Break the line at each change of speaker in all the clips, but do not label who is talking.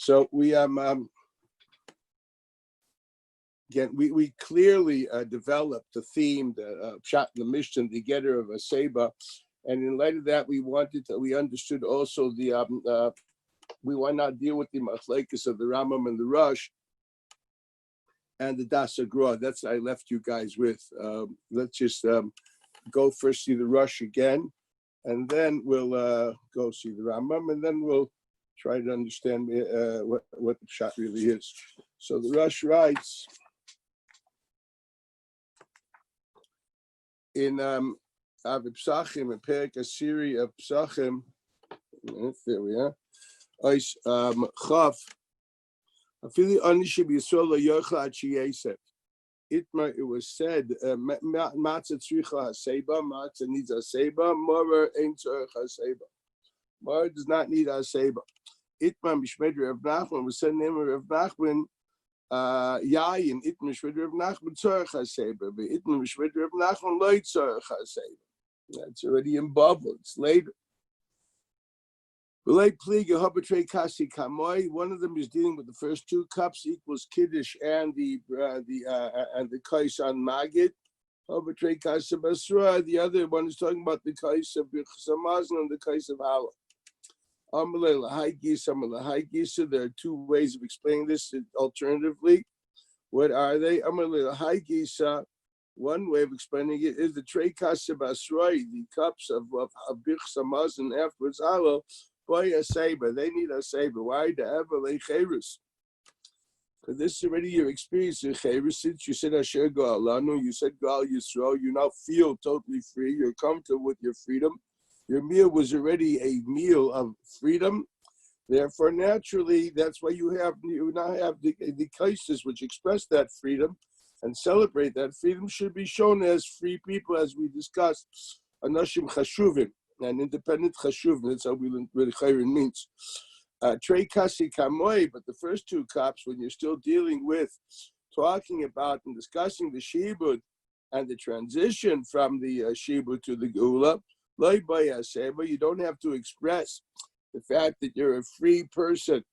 So we again we clearly developed the theme, the pshat in the Mishnah, the getter of Heseiba, and in light of that, we understood also the we want not deal with the machlekes of the Rambam and the Rosh and the Das Agra. That's I left you guys with. Let's just go first see the Rosh again, and then we'll go see the Rambam, and then we'll try to understand what the pshat really is. So the Rosh writes in Psachim, in Perek Asiri of Psachim. There we are. Chav. It was said, matzah tzricha Heseiba, matzah needs Heseiba, morer ein tzorech Heseiba. Morer does not need Heseiba. Itma mishmed Rav Nachman was said in the name of Rav Nachman, yayin, itma mishmed Rav Nachman tzorech Heseiba, but itma mishmed Rav Nachman lo tzorech Heseiba. That's already in bubble, it's later. One of them is dealing with the first two cups equals kiddush and the kais on magid. The other one is talking about the kais of Samazon and the kais of Allah. There are two ways of explaining this alternatively. What are they? One way of explaining it is the trei kasa basroi, the cups of Birch Samazon afterwards Allah. Boy, Heseiba, they need Heseiba. Why? The ever lecherus. Because this is already your experience in cherus. Since you said Asher Ga'alanu, you said Gal Yisrael, you now feel totally free. You're comfortable with your freedom. Your meal was already a meal of freedom. Therefore, naturally, that's why you now have the cases which express that freedom and celebrate that freedom should be shown as free people, as we discussed. Anashim chashuvim. And independent chashuv, that's how we learn what chayrin means. Trei kasi kamoy, but the first two cups, when you're still dealing with, talking about and discussing the shibud and the transition from the shibud to the geula, loy by Heseiba, you don't have to express the fact that you're a free person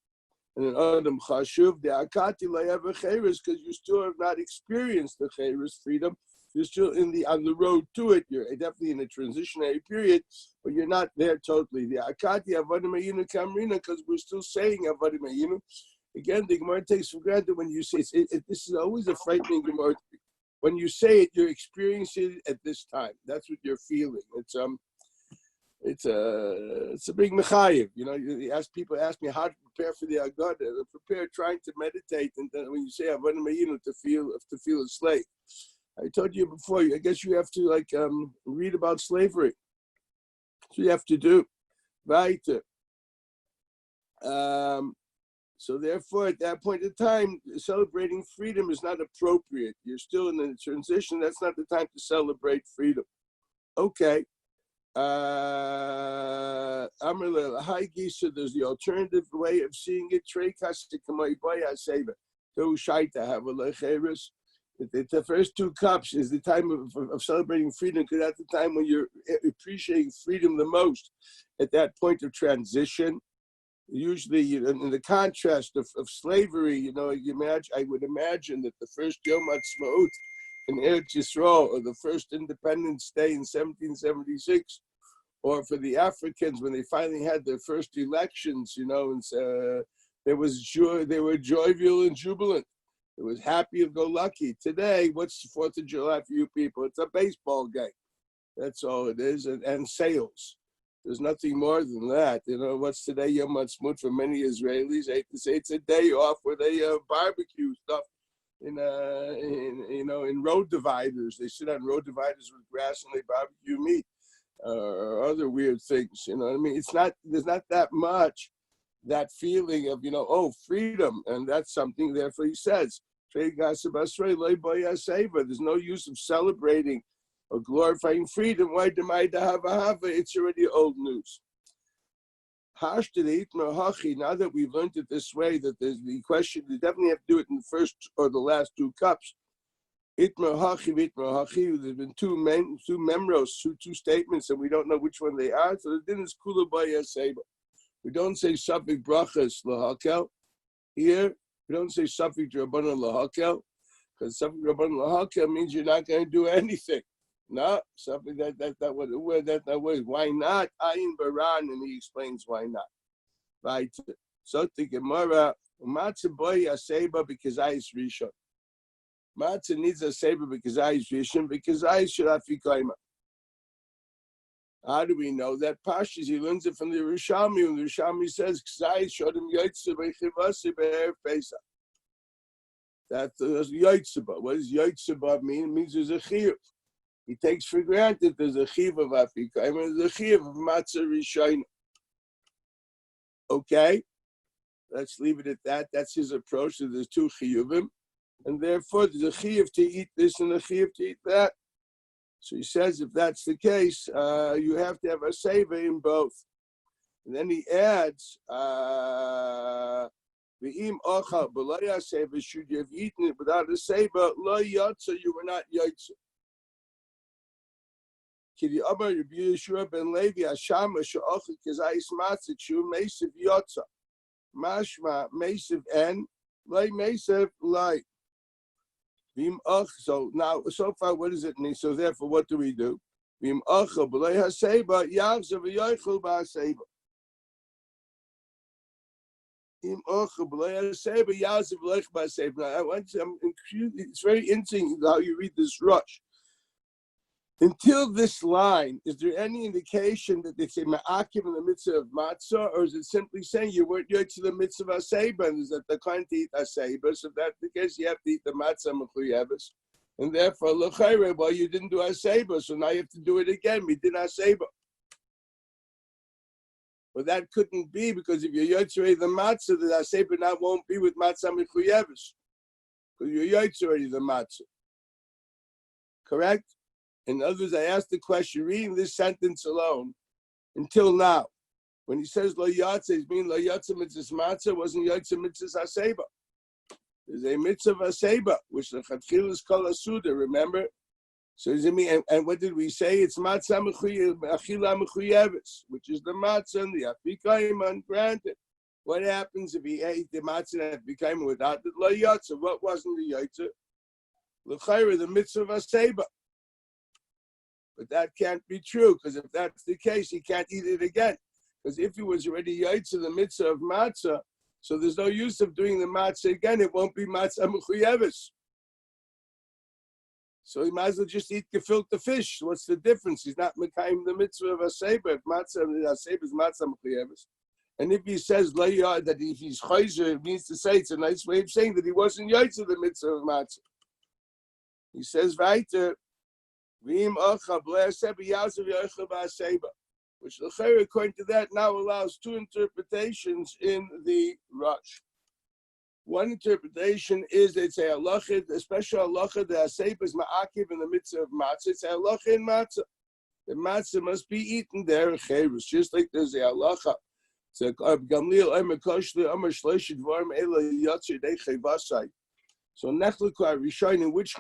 and an adam chashuv, the akati loy have a chayris, because you still have not experienced the chayris freedom. You're still on the road to it. You're definitely in a transitionary period, but you're not there totally. The Akati Avodim Hayinu Kamrina, because we're still saying Avodim Hayinu. Again, the Gemara takes for granted when you say this is always a frightening Gemara. When you say it, you're experiencing it at this time. That's what you're feeling. It's a big mechayev. You know, people ask me how to prepare for the Agada. Prepare trying to meditate, and then when you say Avodim Hayinu to feel a slave. I told you before, I guess you have to read about slavery. That's what you have to do. Right? So therefore, at that point in time, celebrating freedom is not appropriate. You're still in the transition. That's not the time to celebrate freedom. Okay. There's the alternative way of seeing it. The first two cups is the time of celebrating freedom, because that's the time when you're appreciating freedom the most. At that point of transition, usually in the contrast of slavery, I would imagine that the first Yom Ha'atzmaut in Eretz Yisrael, or the first Independence Day in 1776, or for the Africans when they finally had their first elections, there was joy. They were jovial and jubilant. It was happy-go-lucky. Today, what's the 4th of July for you people? It's a baseball game. That's all it is, and sales. There's nothing more than that. What's today Yom Ha'atzmaut for many Israelis? I hate to say it's a day off where they barbecue stuff in road dividers. They sit on road dividers with grass and they barbecue meat or other weird things. You know what I mean? There's not that much that feeling of, freedom, and that's something. Therefore, he says, there's no use of celebrating or glorifying freedom. Why it's already old news. Now that we've learned it this way, that there's the question, you definitely have to do it in the first or the last two cups. There's been two memros, two statements, and we don't know which one they are. So the din is kula by Heseiba. We don't say Safik brachas lahakel. Here, we don't say Safik Rabbanan Lahakel, because Safik Rabbanan Lahakel means you're not going to do anything. No, something that way. Why not? Ayin Baran, and he explains why not. Right. So the Gemara, Matzah boy Heseiba because I is Rishon. Matzah needs a Heseiba because I is Rishon, because I should have Fikaima. How do we know that? Pashas, he learns it from the Rishalmi, and the Rishalmi says, Ksai showed him Yotzeh Bechivasi Be'er Pesach. That's Yotzeba. What does Yotzeba mean? It means there's a chiyuv. He takes for granted there's a chiyuv of Afikaim and there's a chiyuv of Matzah Rishayna. Okay? Let's leave it at that. That's his approach. So there's two chiyuvim. And therefore, there's a chiyuv to eat this and a chiyuv to eat that. So he says, if that's the case, you have to have a Heseiba in both. And then he adds, V'im ocha b'lo Heseiba, should you have eaten it without a Heseiba, lo yotza, you were not yotza. Kidi Amar Rabbi Yeshua ben Levi, Hashama she'ocha k'zayis matzah, shu meisiv yotza. Mashma meisiv en, lay meisiv lay. So now, so far, what does it mean? So therefore, what do we do? Now, I want to, it's very interesting how you read this rush. Until this line, is there any indication that they say ma'akim in the mitzvah of matzah, or is it simply saying you weren't yet to the mitzvah of Heseiba, and is that the kind to eat Heseiba? So if that's the case, you have to eat the matzah mechuyeves, and therefore l'chayre, well, you didn't do Heseiba, so now you have to do it again. We did Heseiba. But that couldn't be, because if you're yotzei the matzah, the Heseiba now won't be with matzah mechuyeves, because you're yotzei the matzah. Correct? In other words, I asked the question, reading this sentence alone, until now, when he says lo yatsa, he's meaning lo yatsa mitzvah matzah, wasn't yatsa mitzvah Heseiba. There's a mitzvah Heseiba, which the chatchil is called asuda, remember? So does it mean, and what did we say? It's matzah achila mechuyeves, which is the matzah and the afikaim ungranted. What happens if he ate the matzah and afikaim without the lo yatsa? What wasn't the yatsa? L'chayra, the mitzvah Heseiba. But that can't be true, because if that's the case, he can't eat it again. Because if he was already yaitz in the mitzvah of matzah, so there's no use of doing the matzah again. It won't be matzah mechuyeves. So he might as well just eat gefilte fish. What's the difference? He's not mekayim the mitzvah of Heseiba. If matzah Heseiba is matzah mechuyeves. And if he says that if he's chayzer, it means to say it's a nice way of saying that he wasn't yaitz in the mitzvah of matzah. He says weiter. Which according to that now allows two interpretations in the Rush. One interpretation is they say halacha, the special halacha, the Heseiba is ma'akiv in the mitzvah of matzah. It's a halacha in matzah. The matzah must be eaten there, just like there's a halacha. So Nechlekar Rishon, in which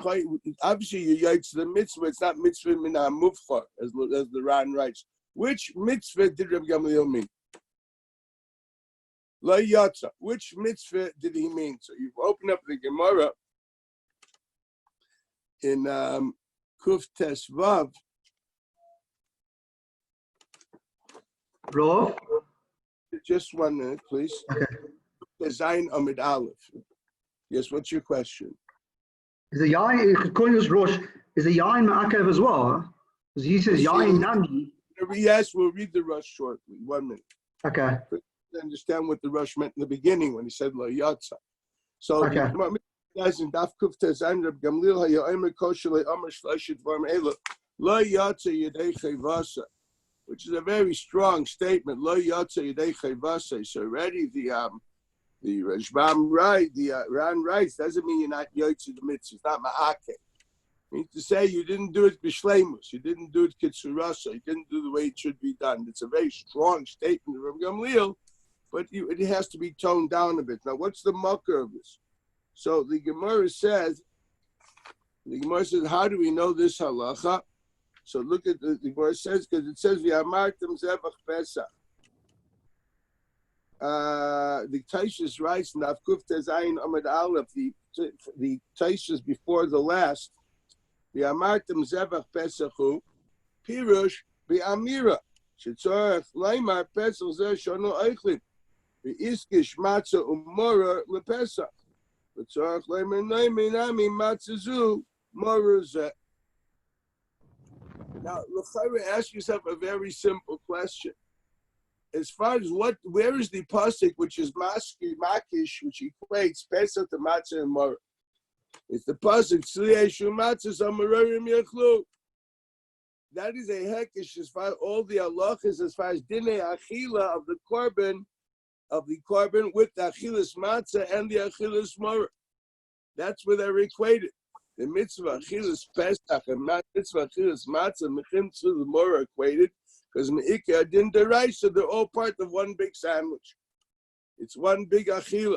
obviously you yaitz the mitzvah, it's not mitzvah min ha'muvchar, as the Ran writes. Which mitzvah did Rabbi Gamliel mean? La yatza. Which mitzvah did he mean? So you open up the Gemara in Kuf Tes Vav.
Rav?
Just 1 minute, please.
Okay.
Zayin Amid Aleph. Yes, what's your question?
Is the yain, according to this Rosh, is the yain ma'akev as well? Because he says yain nami.
Yes, we'll read the Rush shortly. 1 minute.
Okay.
To understand what the Rush meant in the beginning when he said lo yatsa. So,
okay.
Guys, in Daf Kuf Tezayin Reb Gamliel hayomer kosher le'amar shlashit dvarim ela lo yatsa yedei chayvasa, which is a very strong statement. Lo yatsa yedei chayvasa. So already the Rashbam Ran writes, doesn't mean you're not yotze the mitzvah. It's not ma'ake. It means to say you didn't do it b'shleimus. You didn't do it kitsurasa. You didn't do the way it should be done. It's a very strong statement of Rabbi Gamliel, but it has to be toned down a bit. Now, what's the mucker of this? So the Gemara says, how do we know this halacha? So look at the Gemara says, because it says, v'amartem zevach pesach. the Taishas writes, Nafkuf Tezayin Amid Aleph, the Taishas before the last, the Amartim Zevach Pesachu, Pirush, the Amira, Shetzorach, Laimar Pesach Zer Shono Eichlim, the Iskish Matzah Umora Lepesach, the Tzorach Laimar Naimin Ami Matzazu, Mora Zeh. Now, L'chaira, ask yourself a very simple question. As far as where is the pasuk which is makish, which equates Pesach to matzah and mora? It's the pasuk Tzlieshu matzah samarim yachlu. That is a hekish as far as all the halachas as far as dinei achila of the korban with the achilas matzah and the achilas mora. That's where they're equated. The mitzvah achilas Pesach and mitzvah achilas matzah mechim to the mora equated. Because Me'ikah din deraisa, they're all part of one big sandwich. It's one big achila.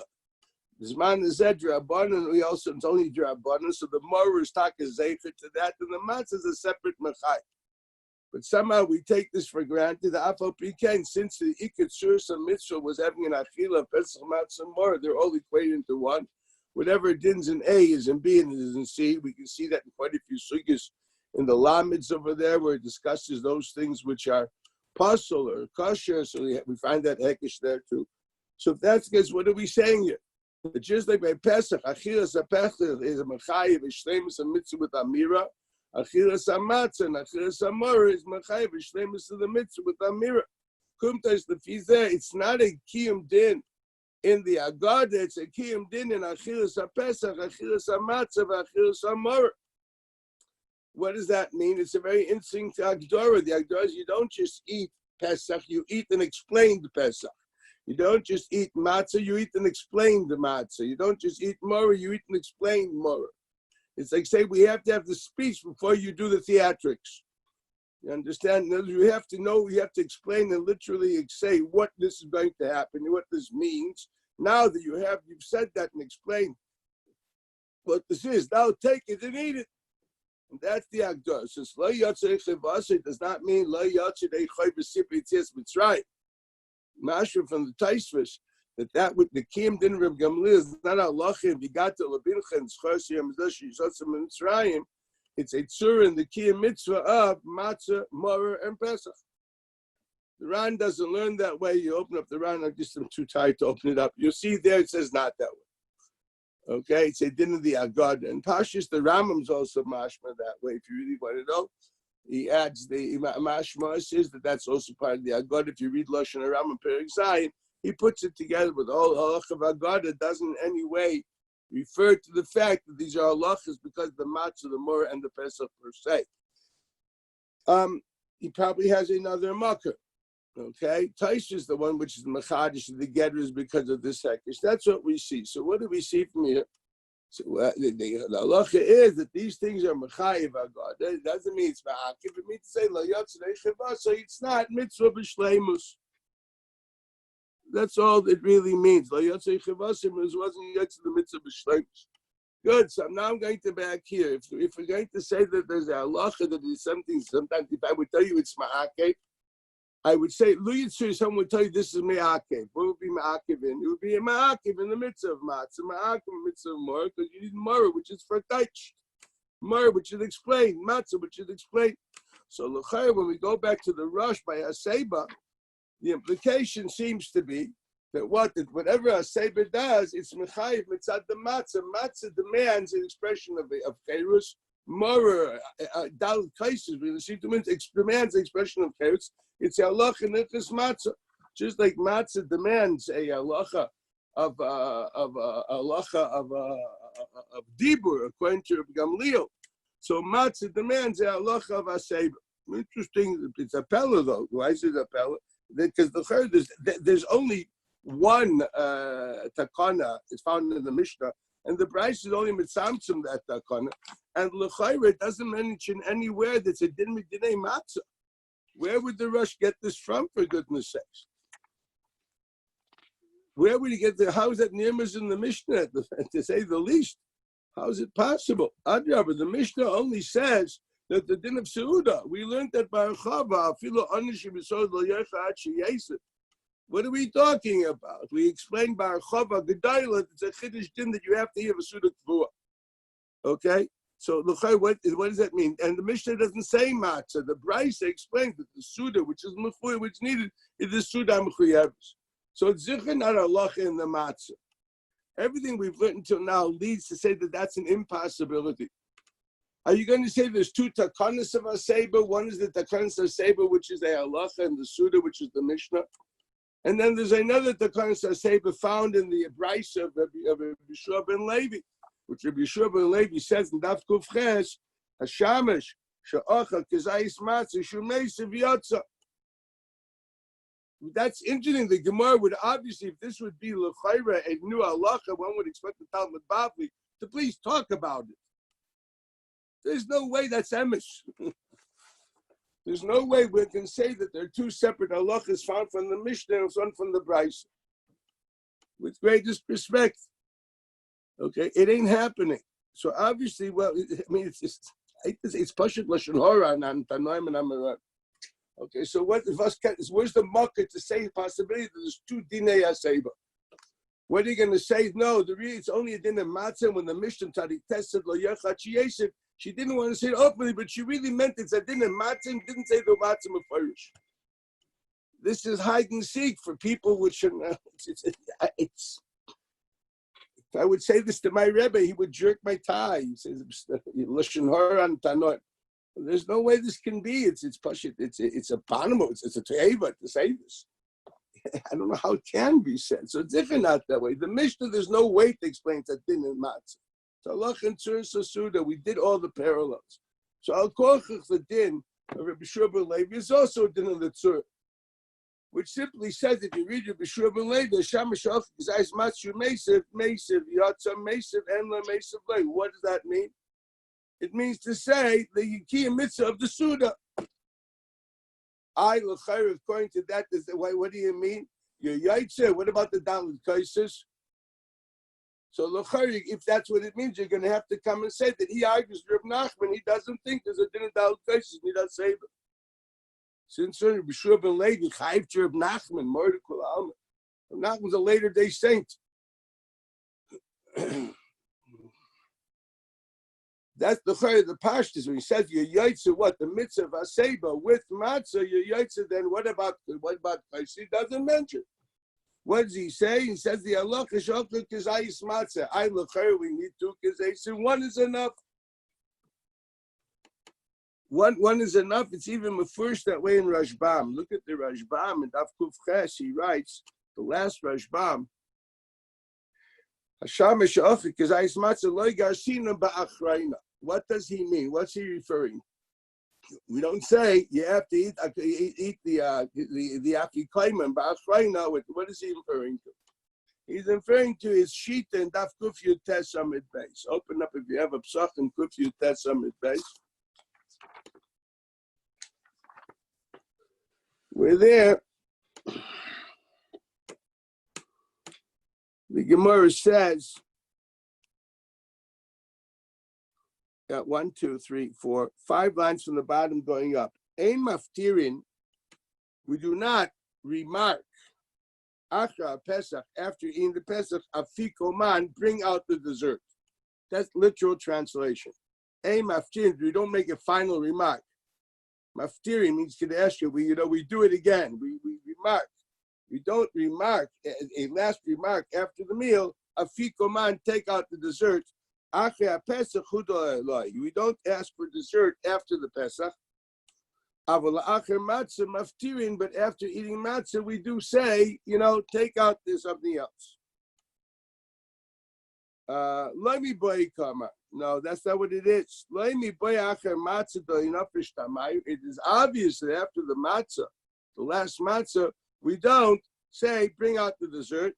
Zman is drabanan. We also it's only drabanan, so the mora is taka zeicher to that, and the matzah is a separate mechai. But somehow we take this for granted. The afal pikein, since the ikut sursa mitzvah was having an achila, pesach matzah mora, they're all equated into one. Whatever din's in A is in B and is in C. We can see that in quite a few sugyas. In the Lamids over there, where it discusses those things which are puzzle or kosher, so we find that hekish there too. So if that's the case, what are we saying here? That just like by Pesach, achilas apechel is a mechayiv, shleimus a mitzvah with amira. Achilas amatzah and achilas amora is mechayiv, shleimus of the mitzvah with amira. Kumta is the fizeh. It's not a kiyum din in the agada. It's a kiyum din in achilas apesach, achilas amatzah, achilas amora. What does that mean? It's a very interesting Agdara. The Agdara is you don't just eat Pesach, you eat an explained Pesach. You don't just eat matzah, you eat an explained matzah. You don't just eat mora, you eat an explained mora. It's like say we have to have the speech before you do the theatrics. You understand? You have to know, you have to explain and literally say what this is going to happen, what this means. Now that you've said that and explained what this is, now take it and eat it. And that's the Agdar. Since Lo Yatzei Chivasei does not mean Lo Yatzei Dei Choy B'Sipri Tzis Mitzrayim. Mashra from the Taisvish, that with the Kiyum Din Reb Gamliel is not halacha if you got to Labincha and Schorsi Yamzash Yisotzim Mitzrayim. It's a tzur in the Kiyum Mitzvah of Matzah, Mora, and Pesach. The Ran doesn't learn that way. You open up the Ran, I'm too tired to open it up. You'll see there it says not that way. Okay, it's a din of the Agad. And Pashas, the Rambam's also mashma that way. If you really want to know, he adds the mashma says that that's also part of the Agad. If you read Lashon Rambam Perek Zayin, he puts it together with all halach of Agad. It doesn't in any way refer to the fact that these are halachas because the matzah, the mora, and the pesach per se. He probably has another makkah. Okay, Taish is the one which is mechadish, the getters because of this hekish. That's what we see. So what do we see from here? So the halacha is that these things are mechayiv agad. It doesn't mean it's ma'akiv. It means to say lo yatzei cheva. So it's not mitzvah b'shleimus. That's all it really means. Lo yatzei cheva wasn't yatzei the mitzvah b'shleimus. Good. So now I'm going to back here. If we're going to say that there's a halacha that is something, sometimes if I would tell you it's ma'akiv, I would say, someone would tell you this is me'akev. What would be me'akev in? It would be a me'akev in the mitzvah of matzah, me'akev in the mitzvah of mora, because you need mora, which is for touch. Mora, which is explained. Matzah, which is explained. So, l'chayr, when we go back to the Rosh by Heseiba, the implication seems to be that whatever Heseiba does, it's mechayiv mitzad the matzah. Matzah demands an expression of cherus. Mora, dal kaises, we see demands the expression of cherus. It's a halacha nefes matzah, just like matzah demands a halacha of dibur according to Gamliel. So matzah demands a halacha of Heseiba. Interesting. It's a pella though. Why is it a pella? Because there's only one takana. It's found in the Mishnah, and the Bryce is only mitzamtzum that takana. And l'chayre it doesn't mention anywhere that's a din midinei matzah. Where would the Rosh get this from, for goodness sakes? Where would he get how is that nirmaz in the Mishnah, to say the least? How is it possible? Adrabah, the Mishnah only says that the din of Seudah, we learned that by Chava, What are we talking about? We explained by Chava Gedailah, it's a Chiddush din that you have to have a Suda Tvua. Okay? So, what does that mean? And the Mishnah doesn't say matzah. The Brisa explains that the Suda, which is Mechuy, which is needed, is the Suda Mechuyevis. So, it's Zichar, not halacha in the matzah. Everything we've learned until now leads to say that that's an impossibility. Are you going to say there's two takanas of Heseiba? One is the takanas of Heseiba, which is the halacha, and the Suda, which is the Mishnah. And then there's another takanas of Heseiba found in the Brisa of Rabbi Yeshua ben Levi, which Rabbi Yeshua ben Levi says in Daf Kuf Ches, Hashamish, Sha'acha, Kizayis Matzah, Shumeisa V'yatza. That's interesting. The Gemara would obviously, if this would be l'chayra, a new halacha, one would expect the Talmud Bavli to please talk about it. There's no way that's emish. There's no way we can say that there are two separate halachas found from the Mishnah and one from the Brisa. With greatest respect. Okay, it ain't happening. So obviously, well, I mean, it's Pashut Lashon Hora and Tanoim and Amarat. Okay, so where's the market to say the possibility that there's two dinei Heseiba? What are you going to say? No, it's only a din of matzah. When the Mishnah Tadi tested lo yachat sheyesef, she didn't want to say it openly, but she really meant it's a din of matzah and didn't say the matzah mefarish. This is hide and seek for people which are it's. If I would say this to my Rebbe, he would jerk my tie. He says, "Lashon hara and tanot." There's no way this can be. It's pashut. It's a panamo. It's a te'eva to say this. I don't know how it can be said. So it's different not that way. The Mishnah, there's no way to explain that din and matzah. So Allah and Tzur Sasuda, we did all the parallels. So Al Kochach the din of Rabbi Yeshua ben Levi is also a din of the Tzur, which simply says if you read Rabbi Yeshua ben Levi, Shamash Of Gizais Matzu Meisiv Yatza Meisiv Enla Meisiv Lei. What does that mean? It means to say the Yikiyah Mitzvah of the Suda. I l'chayr, according to that, is what do you mean? Your yaitze. What about the Daled Kaisis? So l'chayr, if that's what it means, you're going to have to come and say that he argues Reb Nachman. He doesn't think there's a din of Daled Kaisis, and he doesn't say it. Since Rabbi Yeshua ben Levi chayv to Reb Nachman, Mordechai Alma. Reb Nachman's a later day saint. That's the chayr of the pashtus. When he says your yaitze, what the mitzvah of Heseiba with matzah, your yaitze. Then what about Kaisis? He doesn't mention. What does he say? He says the halacha shokla kizayis matzah. I l'chayr, we need two kizayis. One is enough. One is enough. It's even first that way in Rashbam. Look at the Rashbam in Daf Kuf Ches. He writes the last Rashbam. What does he mean? What's he referring? We don't say you have to eat the afikoyman ba'achraina. What is he referring to? He's referring to his sheet and daf kuf yutes amid base. Open up if you have a psach and kuf yutes amid base. We're there. The Gemara says, 1, 2, 3, 4, 5 lines from the bottom going up. Ein maftirin, we do not remark, Achra Pesach, after eating the Pesach, afikoman, bring out the dessert. That's literal translation. Ein maftirin, we don't make a final remark. Maftirin means kedeshka, we do it again. We remark. We don't remark a last remark after the meal. Afikoman, take out the dessert. We don't ask for dessert after the Pesach. But after eating matzah, we do say, take out something else. No, that's not what it is. It is obvious that after the matzah, the last matzah, we don't say, bring out the dessert.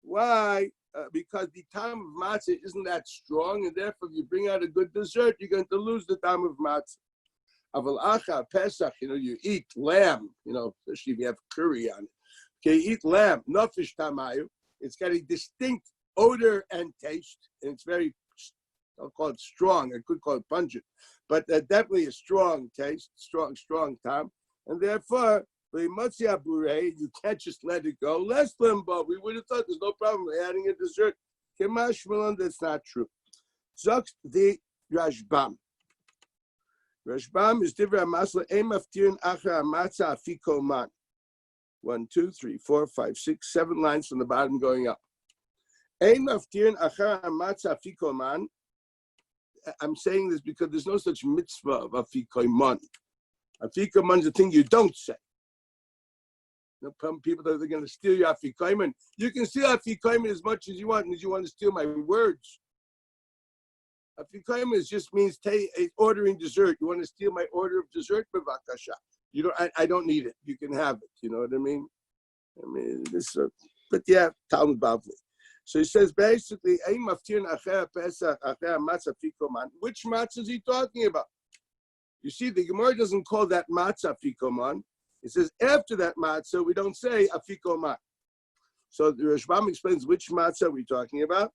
Why? Because the time of matzah isn't that strong, and therefore, if you bring out a good dessert, you're going to lose the time of matzah. Aval acha Pesach, you eat lamb, especially if you have curry on it. Okay, you eat lamb, nafish tamayu. It's got a distinct odor and taste, and it's very, I'll call it strong. I could call it pungent, but definitely a strong taste, strong time, and therefore You can't just let it go. Less limbo. We would have thought there's no problem with adding a dessert. That's not true. Sagt the Rashbam. Rashbam is Divra Masla Emaftirin Achra Matzah Afiko Man. 1, 2, 3, 4, 5, 6, 7 lines from the bottom going up. Emaftirin Achra Matzah Afiko Man. I'm saying this because there's no such mitzvah of Afiko Man. Afiko Man is a thing you don't say. You know, people that are going to steal your afikoimen. You can steal afikoimen as much as you want to steal my words. Afikoimen just means ordering dessert. You want to steal my order of dessert? Bevakasha. You don't. I don't need it. You can have it. You know what I mean? This. But yeah, Talmud Bavli. So he says basically, which matzah is he talking about? You see, the Gemara doesn't call that matzah afikoman. It says after that matzah, we don't say afikoman. So the Rashbam explains which matzah we're talking about.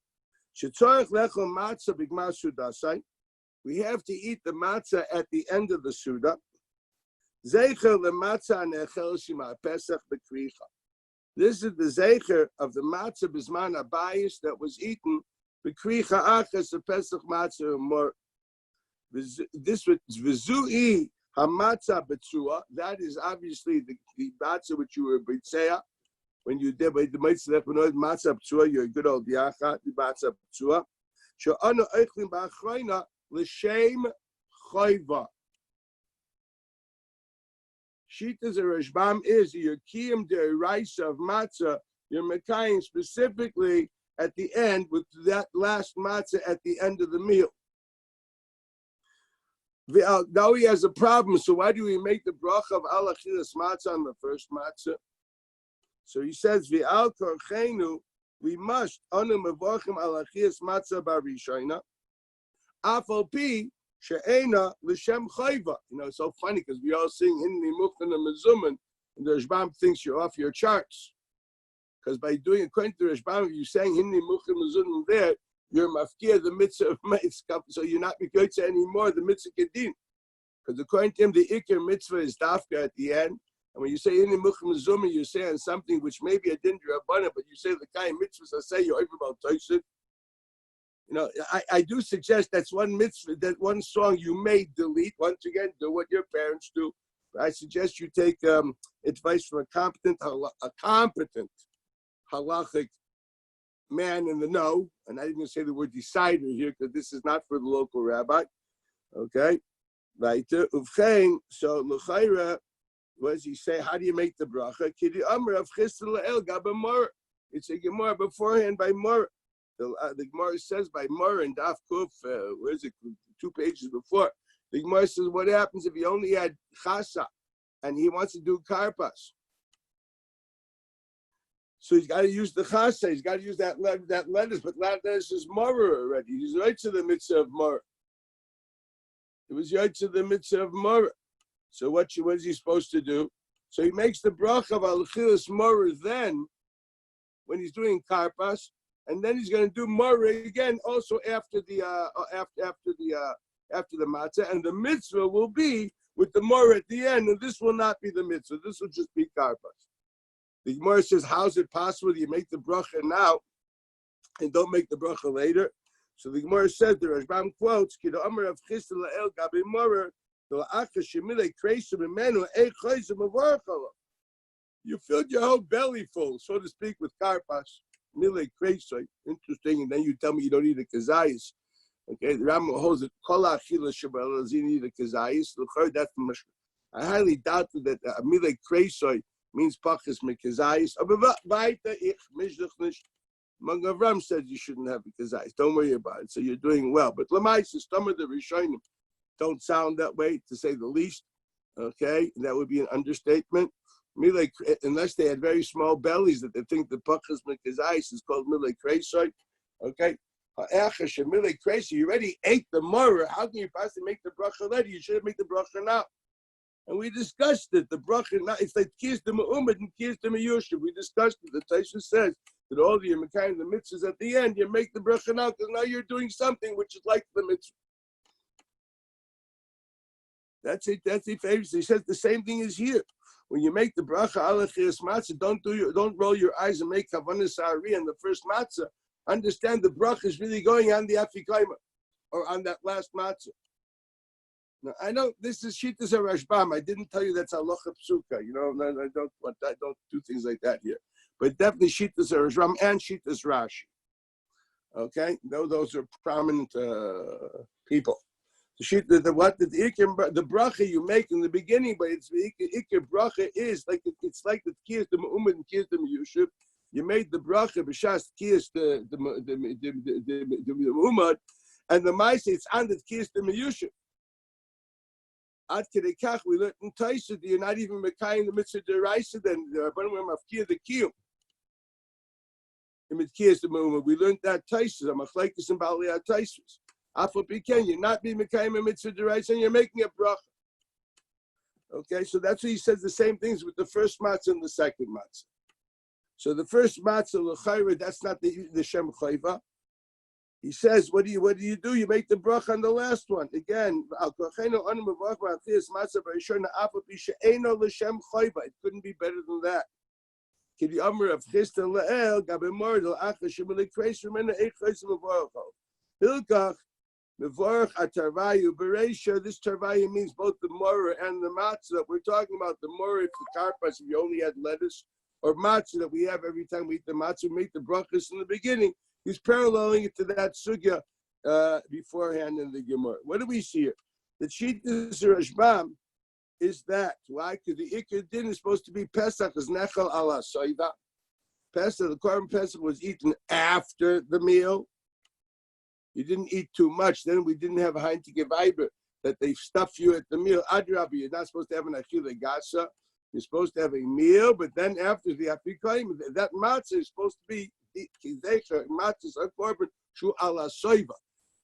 We have to eat the matzah at the end of the Suda. This is the zecher of the matzah bisman abayis that was eaten. B'kricha achas a pesach matzah more. This was v'zui hamatzah betzua. That is obviously the matzah which you were b'tzeya when you did the matzah betzua. You're a good old yachat the matzah betzua. She'anu eichlim ba'achrayna l'shem chayva. Shitas of Rashbam is your kiyum deraisa of matzah. You're mekayim specifically at the end with that last matzah at the end of the meal. Now he has a problem. So why do we make the bracha of al achilas matzah on the first matzah? So he says v'al korchenu, we must anu mevorchim al achilas matzah barishayna afal pi she'ena l'shem chayva. You know, it's so funny because we all sing Hinni Muchan and Mezuman, and the Rashbam thinks you're off your charts. Because by doing, according to the Rashbam, if you sang Hinni Muchan Mezuman there, you're mafkia the mitzvah of mitzvah, so you're not mikotza anymore, the mitzvah kedin. Because according to him, the ikir mitzvah is dafka at the end. And when you say Hinni Muchan Mezuman, you're saying something which maybe a din rabbanan, but you say the kind of mitzvahs I say you're over about toisid. You know, I do suggest that's one mitzvah, that one song you may delete. Once again, do what your parents do. But I suggest you take advice from a competent halachic man in the know. And I didn't say the word decider here because this is not for the local rabbi. Okay? Right. So l'chayra, what does he say? How do you make the bracha? Kidi amr of chisel el gabamor. It's a gemara beforehand by Mor. The Gemara says by Mor and Daf Kuf, where is it? 2 pages before. The Gemara says, what happens if he only had chasa and he wants to do karpas? So he's got to use the chasa. He's got to use that lettuce, but that lettuce is Mor already. He's right to the mitzvah of Mor. It was right to the mitzvah of Mor. So what is he supposed to do? So he makes the bracha of al-chilas Mor then when he's doing karpas. And then he's going to do Murray again, also after the matzah, and the mitzvah will be with the Murray at the end, and this will not be the mitzvah. This will just be karpas. The Gemara says, "How is it possible that you make the bracha now and don't make the bracha later?" So the Gemara says, the Rashbam quotes, "Kido Amar of Chisel El Gabi Murray, the Acha Shemilei Kreisim Imenu Ei Chayzim Avarchala." You filled your whole belly full, so to speak, with karpas. Milei Kreisoi, interesting, and then you tell me you don't need a kazayis. Okay, the Rambam holds it. Kol achila shabal you need a kazayis. That's the Mishnah. I highly doubt that Milei Kreisoi means pachas mekazayis. Vayta ich mishdach nish. Mangavram said you shouldn't have a kazayis. Don't worry about it. So you're doing well. But lamais is some of the rishonim don't sound that way, to say the least. Okay, that would be an understatement. Unless they had very small bellies that they think the pachas mekazayis is called milei kreisoi. Okay, you already ate the morah. How can you possibly make the bracha later? You should have made the bracha now. And we discussed it. The bracha now, it's like kiyas de me'umad and kiyas de me'yushav. We discussed it. The Taisha says that all the mekayim the mitzvahs at the end, you make the bracha now because now you're doing something which is like the mitzvah. That's it. That's the favorite. He says the same thing is here. when you make the bracha alachias matzah, don't roll your eyes and make kavanas sa'ari in the first matzah. Understand the bracha is really going on the afikoima, or on that last matzah. Now, I know this is Shittas Rashbam. I didn't tell you that's halacha psuka. I don't do things like that here. But definitely Shittas Rashbam and Shittas Rashi. Okay, those are prominent people. The bracha you make in the beginning, but it's the ikir bracha is like it's like the tkiyas the mu'umad and tkiyas the miyushiv. You made the bracha b'shas tkiyas the mu'umad, and the ma'aseh it's on the tkiyas the miyushiv. Ad kedei kach we learned in Taisa that you're not even mekayim the mitzvah deraisa. Then the rabbanim were mafkir the kiyum. We learned that Taisa. I'm a chlekes and balei Taisas. Afal Piken, you're not being mekayim a mitzvah deraisa, and you're making a bracha. Okay, so that's what he says. The same things with the first matzah and the second matzah. So the first matzah l'chayra, that's not the shem chayva. He says, what do you do? You make the bracha on the last one. Again, it couldn't be better than that. This tarvayu means both the morah and the matzah. We're talking about the morah, the karpas, if you only had lettuce, or matzah that we have every time we eat the matzah. We make the brachas in the beginning. He's paralleling it to that sugya beforehand in the Gemara. What do we see here? The Shittas Rashbam is that. Why? Because the Ikar din is supposed to be Pesach, is Nechal ala Soiva. Pesach, the Korban Pesach was eaten after the meal. You didn't eat too much. Then we didn't have a Heintige Weiber that they stuff you at the meal. Adrabi, you're not supposed to have an Achille Gasa. You're supposed to have a meal, but then after the Apikayim, that matzah is supposed to be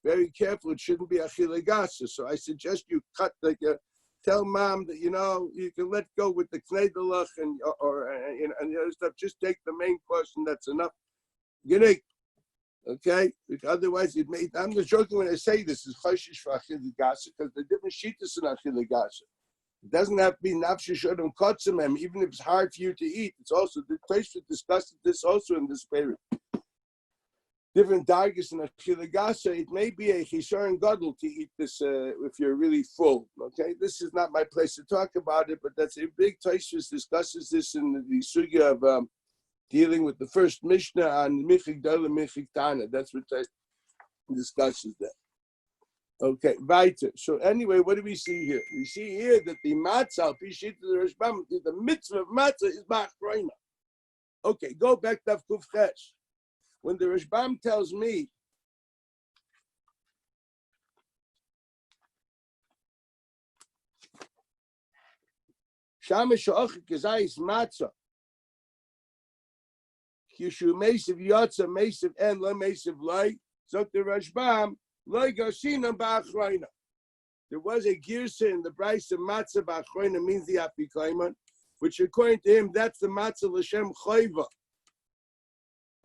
very careful. It shouldn't be achille gasa. So I suggest you cut tell mom that you can let go with the knedalach and the other stuff. Just take the main course and that's enough. Okay, because otherwise I'm just joking when I say this is choshish for achille gasa because the different shittas in achille gasa. It doesn't have to be nafshe shodem kotzemem, even if it's hard for you to eat. It's also, the place to discuss this also in this period. Different dargis in achille gasa, it may be a chisharon gadol to eat this if you're really full. Okay, this is not my place to talk about it, but that's a big Tosfos discusses this in the sugya of dealing with the first Mishnah on Michik Dala Michik Tana. That's what Tosfos discusses that. Okay, weiter. So anyway, what do we see here? We see here that the matzah, the mitzvah of matzah is ba'achroina. Okay, go back to Kuf Ches. When the Rashbam tells me Shama she'ochik kazayis matzah kishu meisiv yotza meisiv en lo meisiv loy zok the Rashbam. There was a girsa in the Bryce of matzah ba'achroina means the apikaiman, which according to him that's the matzah l'shem chayva,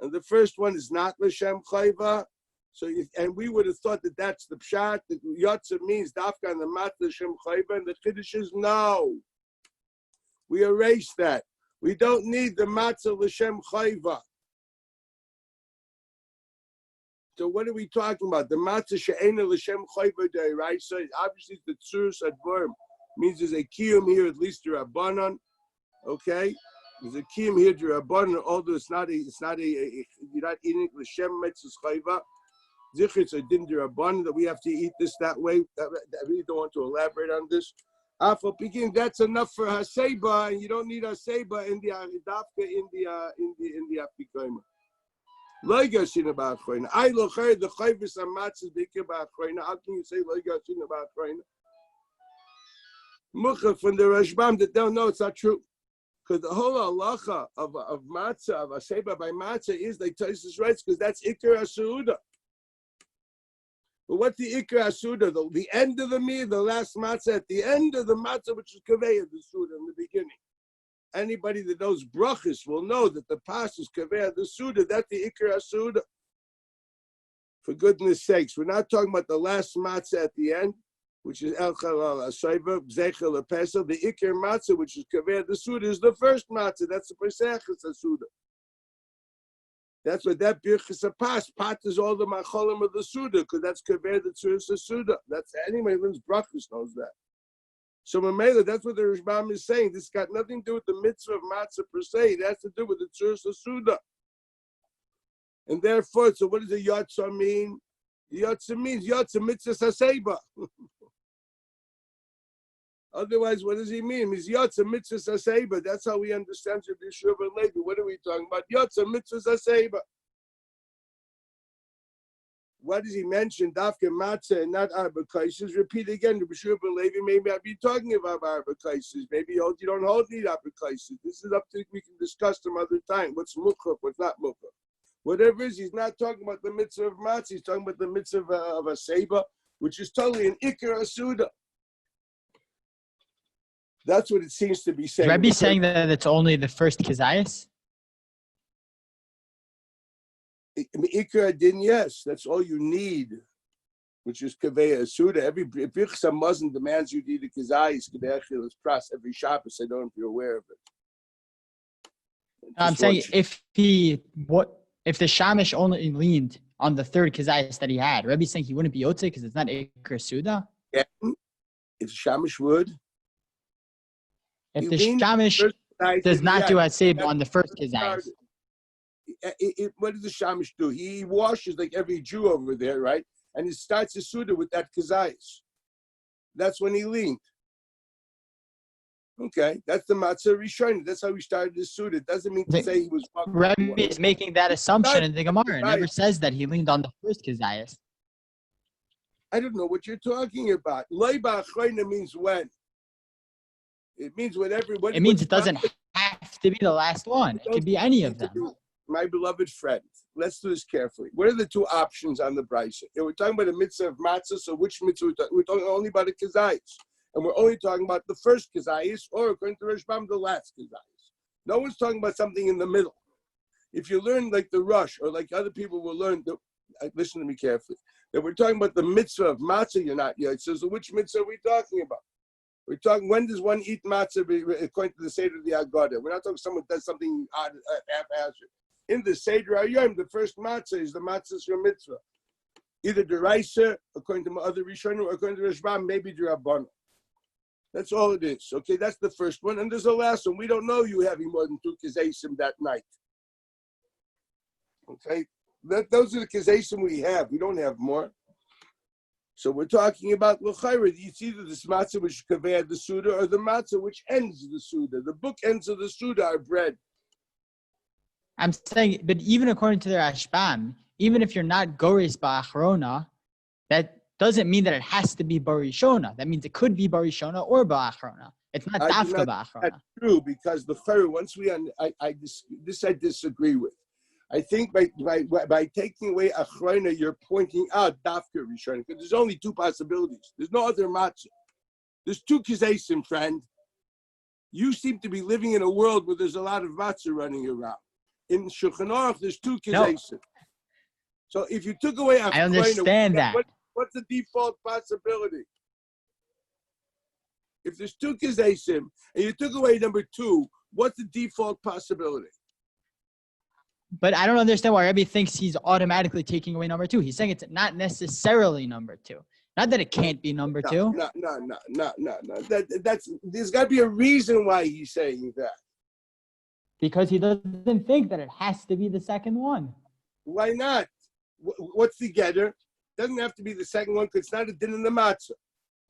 and the first one is not l'shem chayva. So and we would have thought that that's the pshat that yotza means dafka on the matzah l'shem chayva, and the chiddush is no. We erase that. We don't need the matzah l'shem chayva. So what are we talking about? The matzah she'ena l'shem chayva de'iraisa. Obviously, the tzuras advarim means there's a kiyum here, at least the rabbanon. Okay, there's a kiyum here, the rabbanon. Although it's not you're not eating l'shem mitzvah chayva. Zichritz a din the rabbanon that we have to eat this that way. I really don't want to elaborate on this. Afal picking, that's enough for Heseiba, and you don't need Heseiba in the dafka in the apikoyma. Loigasin about Choyna. I look at the Chayvis and Matzah Dikir about Choyna. How can you say Loigasin about Choyna? Mucha from the Rashbam that don't know it's not true. Because the whole halacha of Matzah, of Heseiba by Matzah is like Tosfos writes, because that's Ikar HaSeuda. But what's the Ikar HaSeuda? The end of the meal, the last Matzah, at the end of the Matzah, which is Kaveh of the Suda in the beginning. Anybody that knows brachas will know that the pas is kaveh the suda. That's the ikar suda. For goodness sakes, we're not talking about the last matzah at the end. which is El Chalal Heseiba, Zechel Pesach. The Iker Matzah, which is Kaver the Suda, is the first matzah. That's the Pesach Suda. That's what that Birchas Pas. Pat is all the Macholim of the Suda, because that's Kaver the Tzuras Suda. That's anybody who learns Brachos knows that. So Mamela, that's what the Rishbam is saying. This got nothing to do with the mitzvah of matzah per se. It has to do with the Tzuras Suda. And therefore, so what does a Yotza mean? Yotza means Yotza mitzvah Heseiba. Otherwise, what does he mean? It means Yotza mitzvah Heseiba. That's how we understand Rabbi Yeshua ben Levi. What are we talking about? Yotza mitzvah Heseiba. What does he mention? Dafka matzah and not arba kaises. Repeat again. Rabbi Yeshua ben Levi may not be talking about arba kaises. Maybe you don't hold need arba kaises. This is up to, we can discuss some other time. What's mukha? What's not mukha? Whatever it is, he's not talking about the mitzvah of matzah. He's talking about the mitzvah of Heseiba, which is totally an ikar asuda. That's what it seems to be saying.
Rebbe saying that it's only the first Kizayas?
Ikar din, yes, that's all you need, which is Kaveh Asuda. Every Birchas Hamazon demands you need a Kizayas, Kaveh Achilas Pras, every Shabbos. I don't know if you're aware of it.
I'm saying if the Shamish only leaned on the third Kizayas that he had, Rebbe's saying he wouldn't be Yotze because it's not Ikar Suda?
Yeah, if Shamish would.
If the Shamish does not do Heseiba on the first Kizayas.
What does the Shamish do? He washes like every Jew over there, right? And he starts his Suda with that Kizayas. That's when he leaned. Okay, that's the Matzah Rishon. That's how he started his Suda. It doesn't mean to say he was...
Rebbe is making that assumption in the Gemara. It never says that he leaned on the first Kizayas.
I don't know what you're talking about. Leiba Achreina means when. It means whatever.
It means it doesn't have to be the last one. It could be any of them.
My beloved friend, let's do this carefully. What are the two options on the Brisa? We're talking about a mitzvah of matzah, so which mitzvah we're talking only about the Kizayis. And we're only talking about the first Kizayis, or according to Rishbam, the last Kizayis. No one's talking about something in the middle. If you learn like the Rush, or like other people will learn, listen to me carefully, that we're talking about the mitzvah of matzah, you're not yet. So which mitzvah are we talking about? We're talking, when does one eat matzah according to the Seder of the Agadah? We're not talking someone does something haphazard. In the Seder Hayom, the first matzah is the matzah your mitzvah. Either the Raisa, according to other Rishonim, or according to Rishbam, maybe the Rabbanah. That's all it is. Okay, that's the first one. And there's the last one. We don't know you having more than 2 Kizaysim that night. Okay, those are the Kizaysim we have. We don't have more. So we're talking about l'chayra. It's either this matzah which kaveh the Suda or the matzah which ends the Suda. The book ends of the Suda are bread.
I'm saying, but even according to their Ashbam, even if you're not goris ba'achrona, that doesn't mean that it has to be barishona. That means it could be barishona or ba'achrona. It's not dafka ba'achrona.
That's true, because the chayra, once we I disagree with. I think by taking away achrona, you're pointing out dafka rishon, because there's only 2 possibilities. There's no other matzah. There's 2 kizaysim, friend. You seem to be living in a world where there's a lot of matzah running around. In Shulchan Aruch, there's 2 kizaysim. No. So if you took away achrona,
I understand that.
What's the default possibility? If there's 2 kizaysim and you took away number 2, what's the default possibility?
But I don't understand why Rebbe thinks he's automatically taking away number 2. He's saying it's not necessarily number 2. Not that it can't be number 2.
No. That's there's got to be a reason why he's saying that.
Because he doesn't think that it has to be the second one.
Why not? What's the getter? Doesn't have to be the second one because it's not a din in the matzah.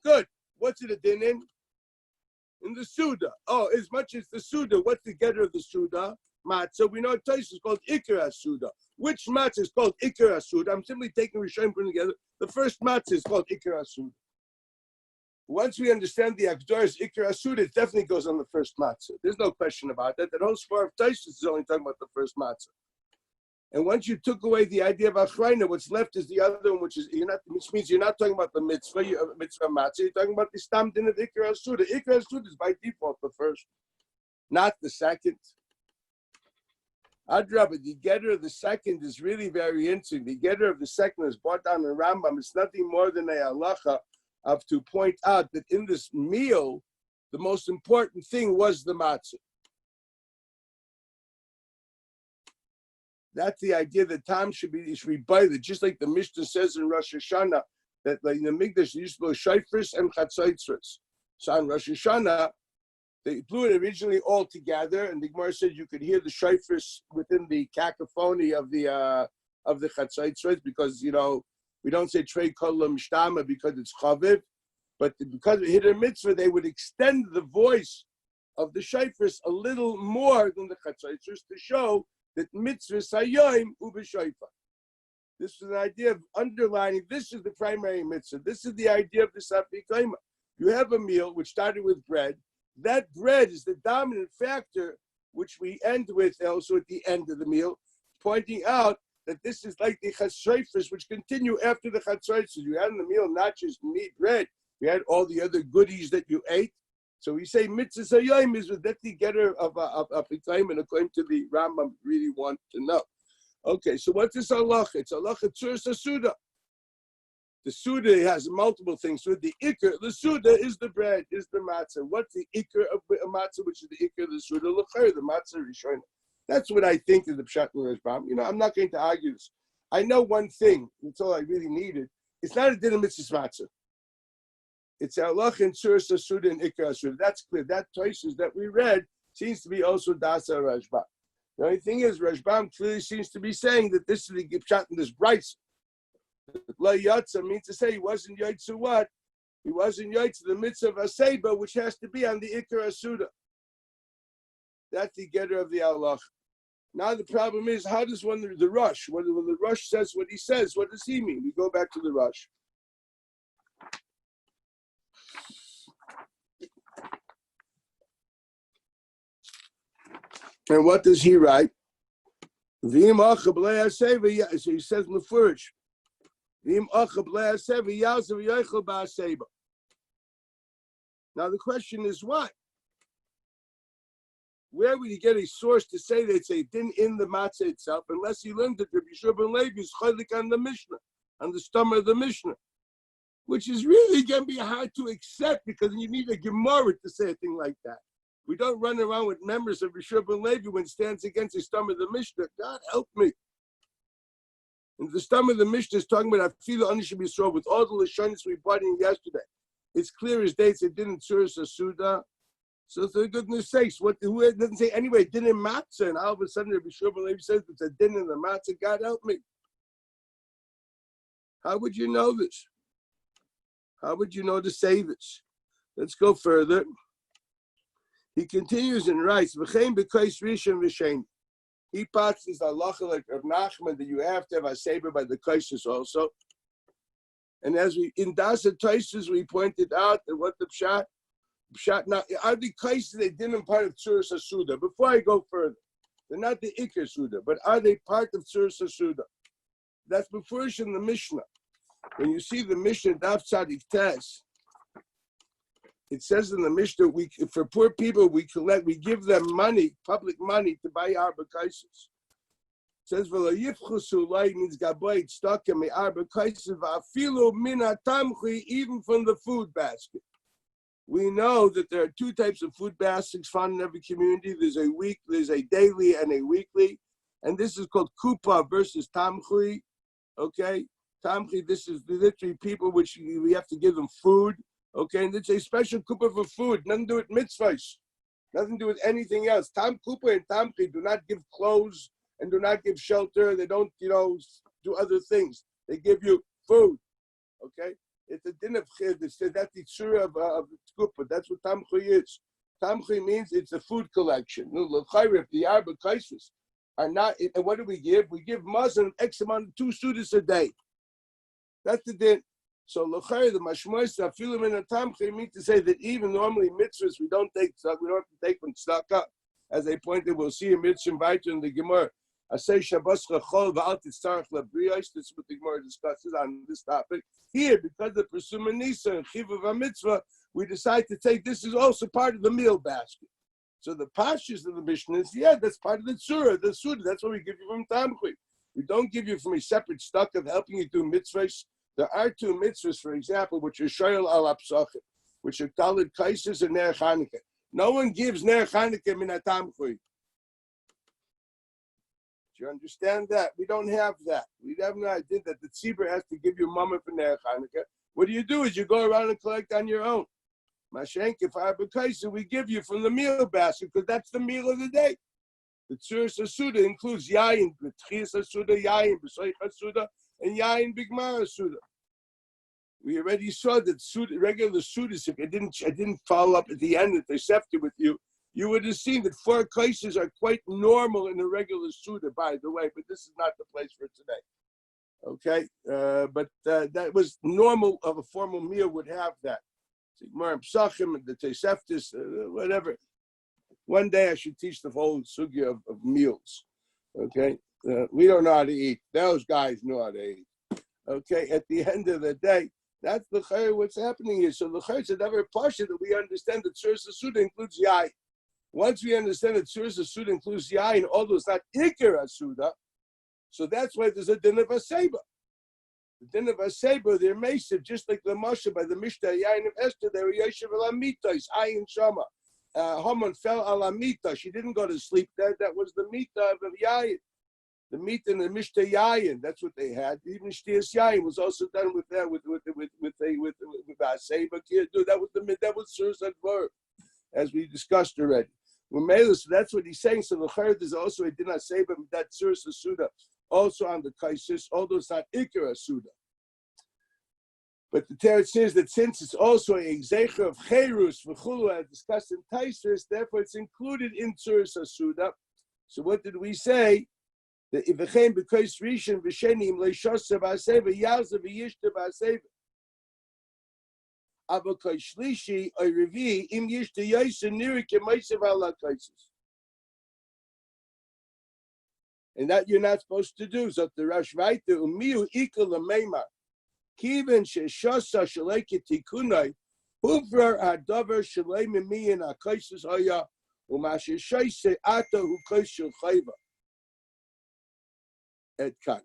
Good. What's it a din in? In the Suda. Oh, as much as the Suda. What's the getter of the Suda? Matzah. We know Tais is called Ikar Suda. Which matzah is called Ikar Suda? I'm simply taking Rishon and putting together. The first matzah is called Ikar Suda. Once we understand the Akdor's Ikar Suda, it definitely goes on the first matzah. There's no question about that. That whole spar of Tais is only talking about the first matzah. And once you took away the idea of achrayna, what's left is the other one, which means you're not talking about the mitzvah, mitzvah matzah. You're talking about the stam din of Ikar Suda. Ikar Suda is by default the first, not the second. Adrabah, the getter of the second is really very interesting. The getter of the second is brought down in Rambam. It's nothing more than a halacha of to point out that in this meal, the most important thing was the matzah. That's the idea that time should be boiled, just like the Mishnah says in Rosh Hashanah, that like in the Mikdash, there used to be shofars and chatzaitzros. So on Rosh Hashanah, they blew it originally all together, and the Gemara said you could hear the shofars within the cacophony of the chatzaitzros, because we don't say trei kol mishtama because it's chaviv, but because of Hiddur Mitzvah, they would extend the voice of the shofars a little more than the chatzaitzros to show that mitzvah sayoim ubeshayfa. This is an idea of underlining. This is the primary mitzvah. This is the idea of the Safri Kaima. You have a meal which started with bread. That bread is the dominant factor, which we end with also at the end of the meal, pointing out that this is like the chatzayfers, which continue after the chatzayfers. You had in the meal not just meat, bread. You had all the other goodies that you ate. So we say mitzvah sayoim is that the getter of Pitayim, and according to the Rambam, really want to know. Okay, so what's this halacha? It's halacha tzur suda. The suda has multiple things. So the ikar, the suda is the bread, is the matzah. What's the ikar of matzah, which is the ikar of the suda? L'chayr, the matzah rishona. That's what I think is the pshat l'rashbam. I'm not going to argue this. I know one thing. That's all I really needed. It's not a din of mitzvah matzah. It's halacha in tzur suda and ikar suda. That's clear. That choices that we read seems to be also dasa rashbam. The only thing is, Rashbam clearly seems to be saying that this is the pshat in this brayso. La yatsa means to say he wasn't yaitz to what? He wasn't yaitz to the mitzvah of Heseiba, which has to be on the ikar asuda. That's the getter of the halacha. Now the problem is, how does one the Rosh? When the Rosh says what he says, what does he mean? We go back to the Rosh. And what does he write? So he says mefurish. Now the question is why? Where would you get a source to say that it's a din in the matzah itself, unless he learned that Rabbi Yishua ben Levi is chaylik on the Mishnah, on the stomach of the Mishnah, which is really going to be hard to accept because you need a Gemara to say a thing like that. We don't run around with members of Yishua ben Levi when it stands against the stomach of the Mishnah. God help me. And the stomach of the Mishnah is talking about Afilu Anishim Yisrael with all the Lashonis we brought in yesterday. It's clear as day it didn't Tzuras Asuda. So for goodness sakes, who it doesn't say anyway, it didn't matzah, and all of a sudden Rabbi Yishua ben Levi says it's a din in the matzah. God help me. How would you know this? How would you know to say this? Let's go further. He continues and writes, "V'chein b'kais rishon v'shein." He parts this halacha like of Nachman that you have to have a Heseiba by the kaisus also. And as we in Dasa Taisus we pointed out that what the pshat now are the kaisus they didn't part of Tzuras Asuda. Before I go further, they're not the Ikar Suda, but are they part of Tzuras Asuda? That's before in the Mishnah. When you see the Mishnah Daf Tzadik Tes, it says in the Mishnah, for poor people, we give them money, public money, to buy arba kaisus. It says, "V'lo yifchusu lai" means gabayit staka me arba kaisus v'afilu min hatamchi, even from the food basket. We know that there are two types of food baskets found in every community. There's a daily and a weekly, and this is called kupa versus tamchi. Okay, tamchi. This is literally people which we have to give them food. Okay, and it's a special kupa for food. Nothing to do with mitzvahs. Nothing to do with anything else. Tam kupa and tamchi do not give clothes and do not give shelter. They don't, do other things. They give you food. Okay, it's a din of chid. That's the tzura of the kupa. That's what tamchi is. Tamchi means it's a food collection. If the arba kaisus are not, and what do we give? We give Muslim X amount of 2 sudas a day. That's the din. So l'chayr the mashmois afilu min hatamchi means to say that even normally mitzvahs we don't have to take from tzedakah, as they pointed. We'll see a mitzvah weiter in the Gemara. Asay shabbos chol v'al titzarach labriyos. This is what the Gemara discusses on this topic. Here, because of Presuma Nisa and Chivav mitzvah, we decide to take this is also part of the meal basket. So the pashas of the Mishnah is that's part of the tzura, the suda. That's what we give you from tamchi. We don't give you from a separate stock of helping you do mitzvahs. There are two mitzvahs, for example, which are shoyel al apsachim, which are talid kaisis and ner Chanukah. No one gives ner Chanukah min hatam chuy. Do you understand that? We don't have that. We have no idea that the tzibur has to give you mama for ner Chanukah. What do is you go around and collect on your own. Mashenk, if I have a kaisa, we give you from the meal basket because that's the meal of the day. The tzuras hasuda includes yayin, b'tchias hasuda, yayin, b'soich hasuda, and yayin bigmar hasuda. We already saw that regular sudas. If I didn't follow up at the end that they sefted with you, you would have seen that 4 cases are quite normal in a regular suda, by the way. But this is not the place for today. Okay, but that was normal of a formal meal would have that. Sigmar Psachim and the Toseftis, whatever. One day I should teach the whole sugya of meals. Okay, we don't know how to eat. Those guys know how to eat. Okay, at the end of the day, that's the chayr what's happening here. So the chayr is never pasha that we understand that Tzuras Asuda includes yayin. Once we understand that Tzuras Asuda includes yayin, although it's not Iker Asuda, so that's why there's a din of Heseiba. The din of Heseiba, they're masive, just like the Moshe by the Mishnah Yain of Esther, they were Yeshiv al Amitais, Ayin Shama. Haman fell al Amita. She didn't go to sleep. That was the Mita of Yain. The Mita and the Mishnah Yain, that's what they had. Even Shtias Yain was also done with that, with Heseiba. That was Tzuras Advar, as we discussed already. So that's what he's saying. So the Chayr is also a din Heseiba, that Tzuras Asuda, also on the Kaisis, although it's not Iker Asuda. But the Teretz says that since it's also a Zecher of Cherus, V'chulu, as discussed in Taisus, therefore it's included in Tzuras Asuda. So what did we say? That if it came because Rishon V'shenim Leishoseh B'Heseiba, Yazeh V'yishta B'Heseiba. Avakai Shlishi, or Revi, Im Yishta Yoseh Niri K'Meisev Ala Kaisis. And that you're not supposed to do. So the Rosh Vaita umiu ikal lemeimar, kiven sheshasa shaleket tikunai, huvrar hadavar shalei mimiyin akaisus haya umashishaise ata hukaishul chayva. Et kan.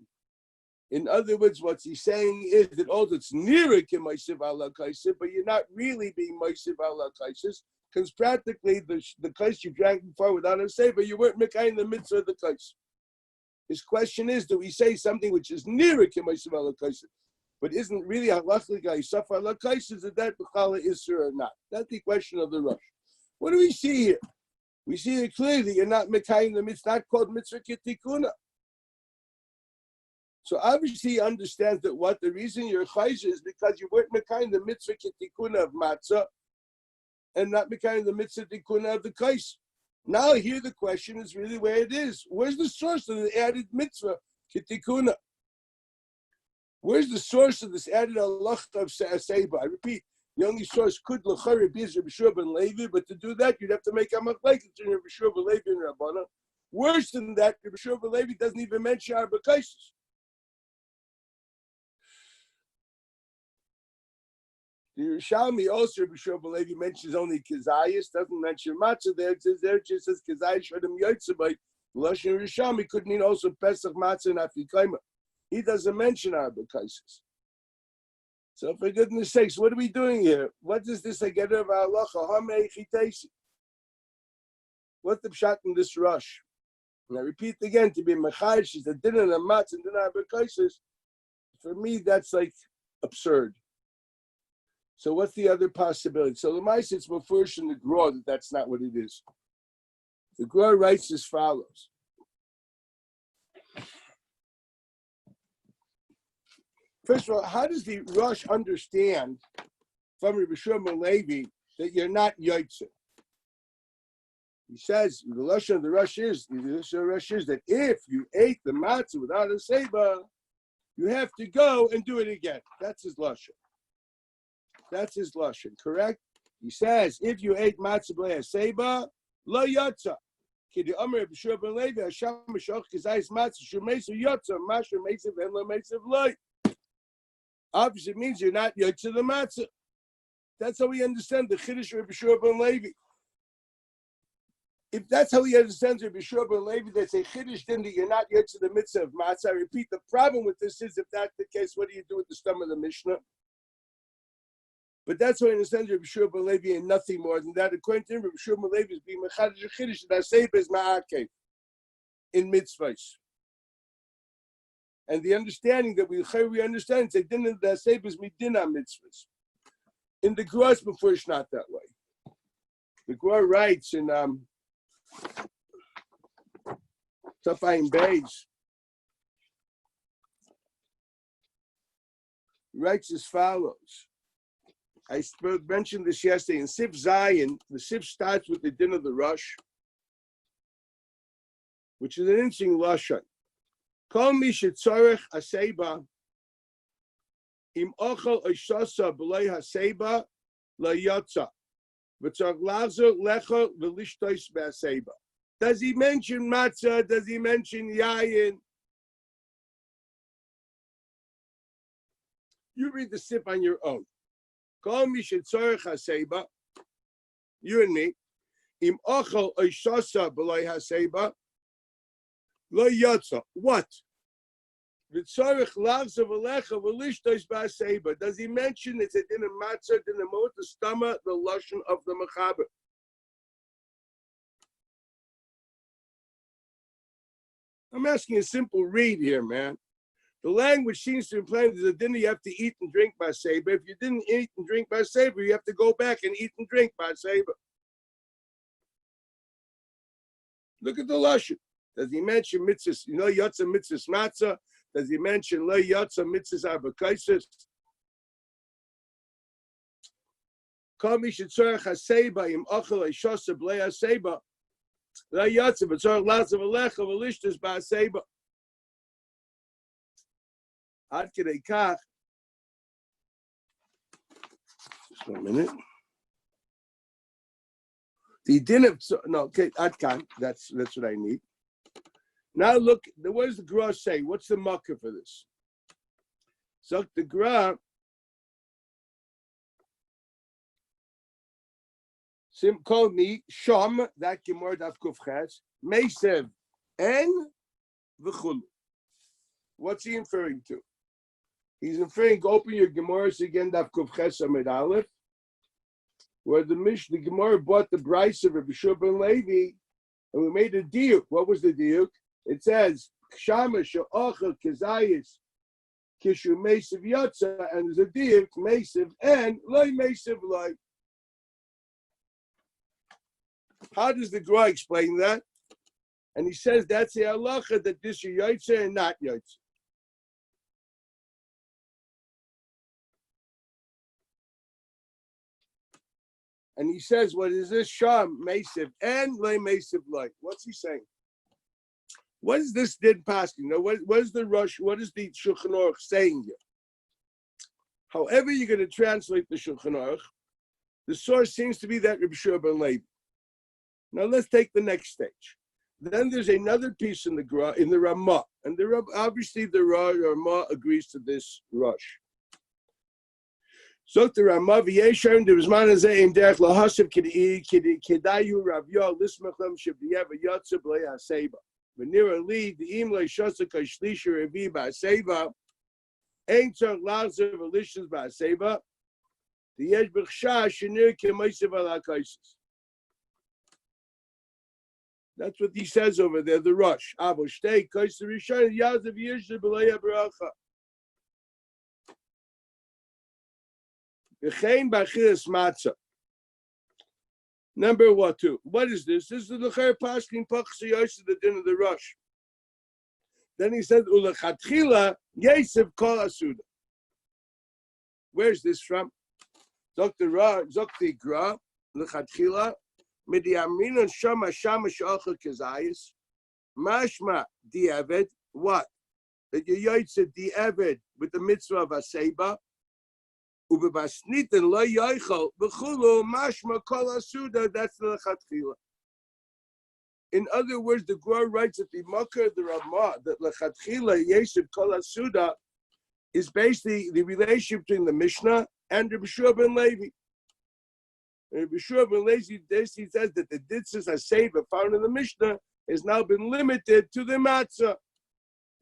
In other words, what he's saying is that all that's near it can meisiv ala kaisis, but you're not really being meisiv ala kaisis, because practically the kais you drank before without a sefer, you weren't making the mitzvah of the kais. His question is, do we say something which is near a k'maisav ala kaisis, but isn't really halachlik ha'isaf ala kaisis, that b'chala isur or not? That's the question of the Rosh. What do we see here? We see it clearly that you're not mekayim the mitzvah, not called mitzvah kitikuna. So obviously he understands that what the reason you're chayz is because you weren't mekayim the mitzvah kitikuna of matzah, and not mekayim the mitzvah tikuna of the kais. Now here the question is really where it is. Where's the source of the added mitzvah, kitikuna? Where's the source of this added halacha of Heseiba? I repeat, the only source could l'chari be Rabbi Shua ben Levi, but to do that you'd have to make a machlekes between Rabbi Shua ben Levi and Rabbana. Worse than that, Rabbi Shua ben Levi doesn't even mention Arba Kaisis. The Yerushalmi also, Rabbi Shua ben Levi mentions only Kazayas, doesn't mention Matzah there. It says there, it just says Kazayas Shadam Yotzabay. Lashon Yerushalmi could mean also Pesach Matzah and Afikaima. He doesn't mention Arba Kaisis. So for goodness sakes, what are we doing here? What does this get of our halacha? Hamei chitesi. What's the pshat in this rush? And I repeat again, to be mechayish is the dinner and matzah and dinner Arba Kaisis. For me, that's like absurd. So what's the other possibility? So the Maisa, it's mafurish in the Gra that that's not what it is. The Gra writes as follows. First of all, how does the Rosh understand from Rabbi Shua ben Levi that you're not Yotze? He says, the Lashon of the Rosh is that if you ate the matzah without a Heseiba, you have to go and do it again. That's his Lashon. That's his Lashon, correct? He says, if you ate matzah b'lei Heseiba, lo yotza. Ki the Omer Rabbi Shua ben Levi, Hashem Mashoch Kizayis matzah, shumesu yotza, masher meisav en lo meisav loy. Obviously, it means you're not yotza the matzah. That's how we understand the Chiddush Rabbi Shua ben Levi. if that's how he understands Rabbi Shua ben Levi, they say Chiddush din that you're not yet to the mitzvah of matzah. I repeat, the problem with this is if that's the case, what do you do with the stem of the Mishnah? But that's how I understand Rabbi Shua ben Levi and nothing more than that. According to him, Rabbi Shua ben Levi is being mechadish Chiddush that Heseiba is ma'akev in mitzvahs. And the understanding that we understand, say din the Heseiba is midina mitzvahs. In the Gruas before it's not that way. The Gra writes in Tafayim Beis, writes as follows. I mentioned this yesterday in Sif Zion. The Sif starts with the din of the Rosh, which is an interesting lashon. Kol mi shetzorech Heseiba im ochel oishasa b'lei Heseiba la yotza v'tzorech lazer lecha v'lishtois b'Heseiba. Does he mention matzah? Does he mention yayin? You read the sip on your own. Call me shetzorech Heseiba, you and me. Im ochel oishasa b'lei Heseiba lo yotza. What? V'tzorech lavza v'lecha v'lishtois b'Heseiba. Does he mention it's a din of matzah, din of mot, the stomach, the lashon of the mechaber? I'm asking a simple read here, man. The language seems to imply there's a dinner you have to eat and drink by Heseiba. If you didn't eat and drink by Heseiba, you have to go back and eat and drink by Heseiba. Look at the lashon. Does he mention mitzvahs? You know, yotza mitzvahs matzah. Does he mention lo yotza mitzvahs arbakaisis? Kol mi shetzorech Heseiba im ochel eishasa b'lei Heseiba la yotza v'tzorech lazer v'lecha v'lishtos b'Heseiba. Ad kedei kach. Just 1 minute. The din of no, okay, ad kan. That's what I need. Now look, what does the Gra say? What's the makkah for this? So the Gra, call me Sham, that Gemara Daf Kuf Ches, Meisev, En v'chulu. What's he inferring to? He's inferring, open your Gemaras again, Daf Kuf Ches Amid Aleph, where the Gemara bought the Bryce of Rabbi Shua ben Levi, and we made a diuk. What was the diuk? It says, Kshama she'ochel kezayis kishu mesiv yotza, and there's a diuk, mesiv, and loy mesiv loy. How does the Gra explain that? And he says that's the halacha that this is yotza and not yotza. And he says, what is this? Sham, Mesiv, and Lay Mesiv Lay. What's he saying? What is this din passing? You know, what is the Rosh? What is the Shulchan Aruch saying here? However you're going to translate the Shulchan Aruch, the source seems to be that Rabbi Shua ben Levi. Now let's take the next stage. Then there's another piece in the Ramah, and obviously the Ramah agrees to this Rosh. So the Ramah v'yeshem the Rizman hazeh im derech lahashiv kedayu ravyo lismachem shebiyeva yotze b'lei Heseiba. V'nira li the imlei shasa kashlisha revi b'Heseiba ein tzarich lazer v'lishas b'Heseiba the yesh b'chsha shenir k'meisev al hakaisis. That's what he says over there, the Rosh. Avo shtei kaiser rishon yazav yishah b'lei habracha. Number what two? What is this? This is the L'cher Paskin Pachas Yosef, the din of the Rosh. Then he said, Ulechatchila Yosef Kol Asuda. Where's this from? Dr. Gra, Lechatchila, Midiaminon Shama Shama Shachal Kezayis, Mashma Di'eved, what? That you Yosef Di'eved with the mitzvah of Heseiba, that's the lechatchila. In other words, the Gra writes that the Makar, the Ramah, that lechatchila yeshiv kol asuda is basically the relationship between the Mishnah and Rabbi Shua ben Levi. And Bishua ben Lazy says that the ditzes Heseiba found in the Mishnah has now been limited to the matzah.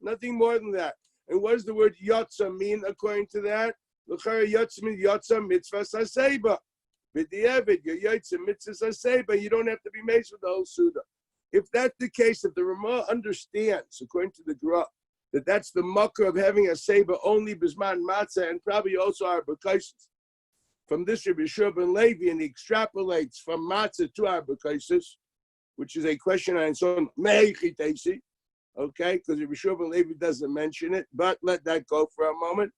Nothing more than that. And what does the word yotza mean according to that? L'chara yotza means yotza mitzvah Heseiba. B'di'evid, your yotza mitzvah Heseiba. You don't have to be maced with the whole Suda. If that's the case, if the Ramah understands, according to the Gra, that that's the mucker of having a Heseiba only bisman matzah and probably also our bekaisis. From this Rabbi Yeshua ben Levi, and he extrapolates from matzah to our bekaisis, which is a question on its own. Okay, because Rabbi Yeshua ben Levi doesn't mention it, but let that go for a moment.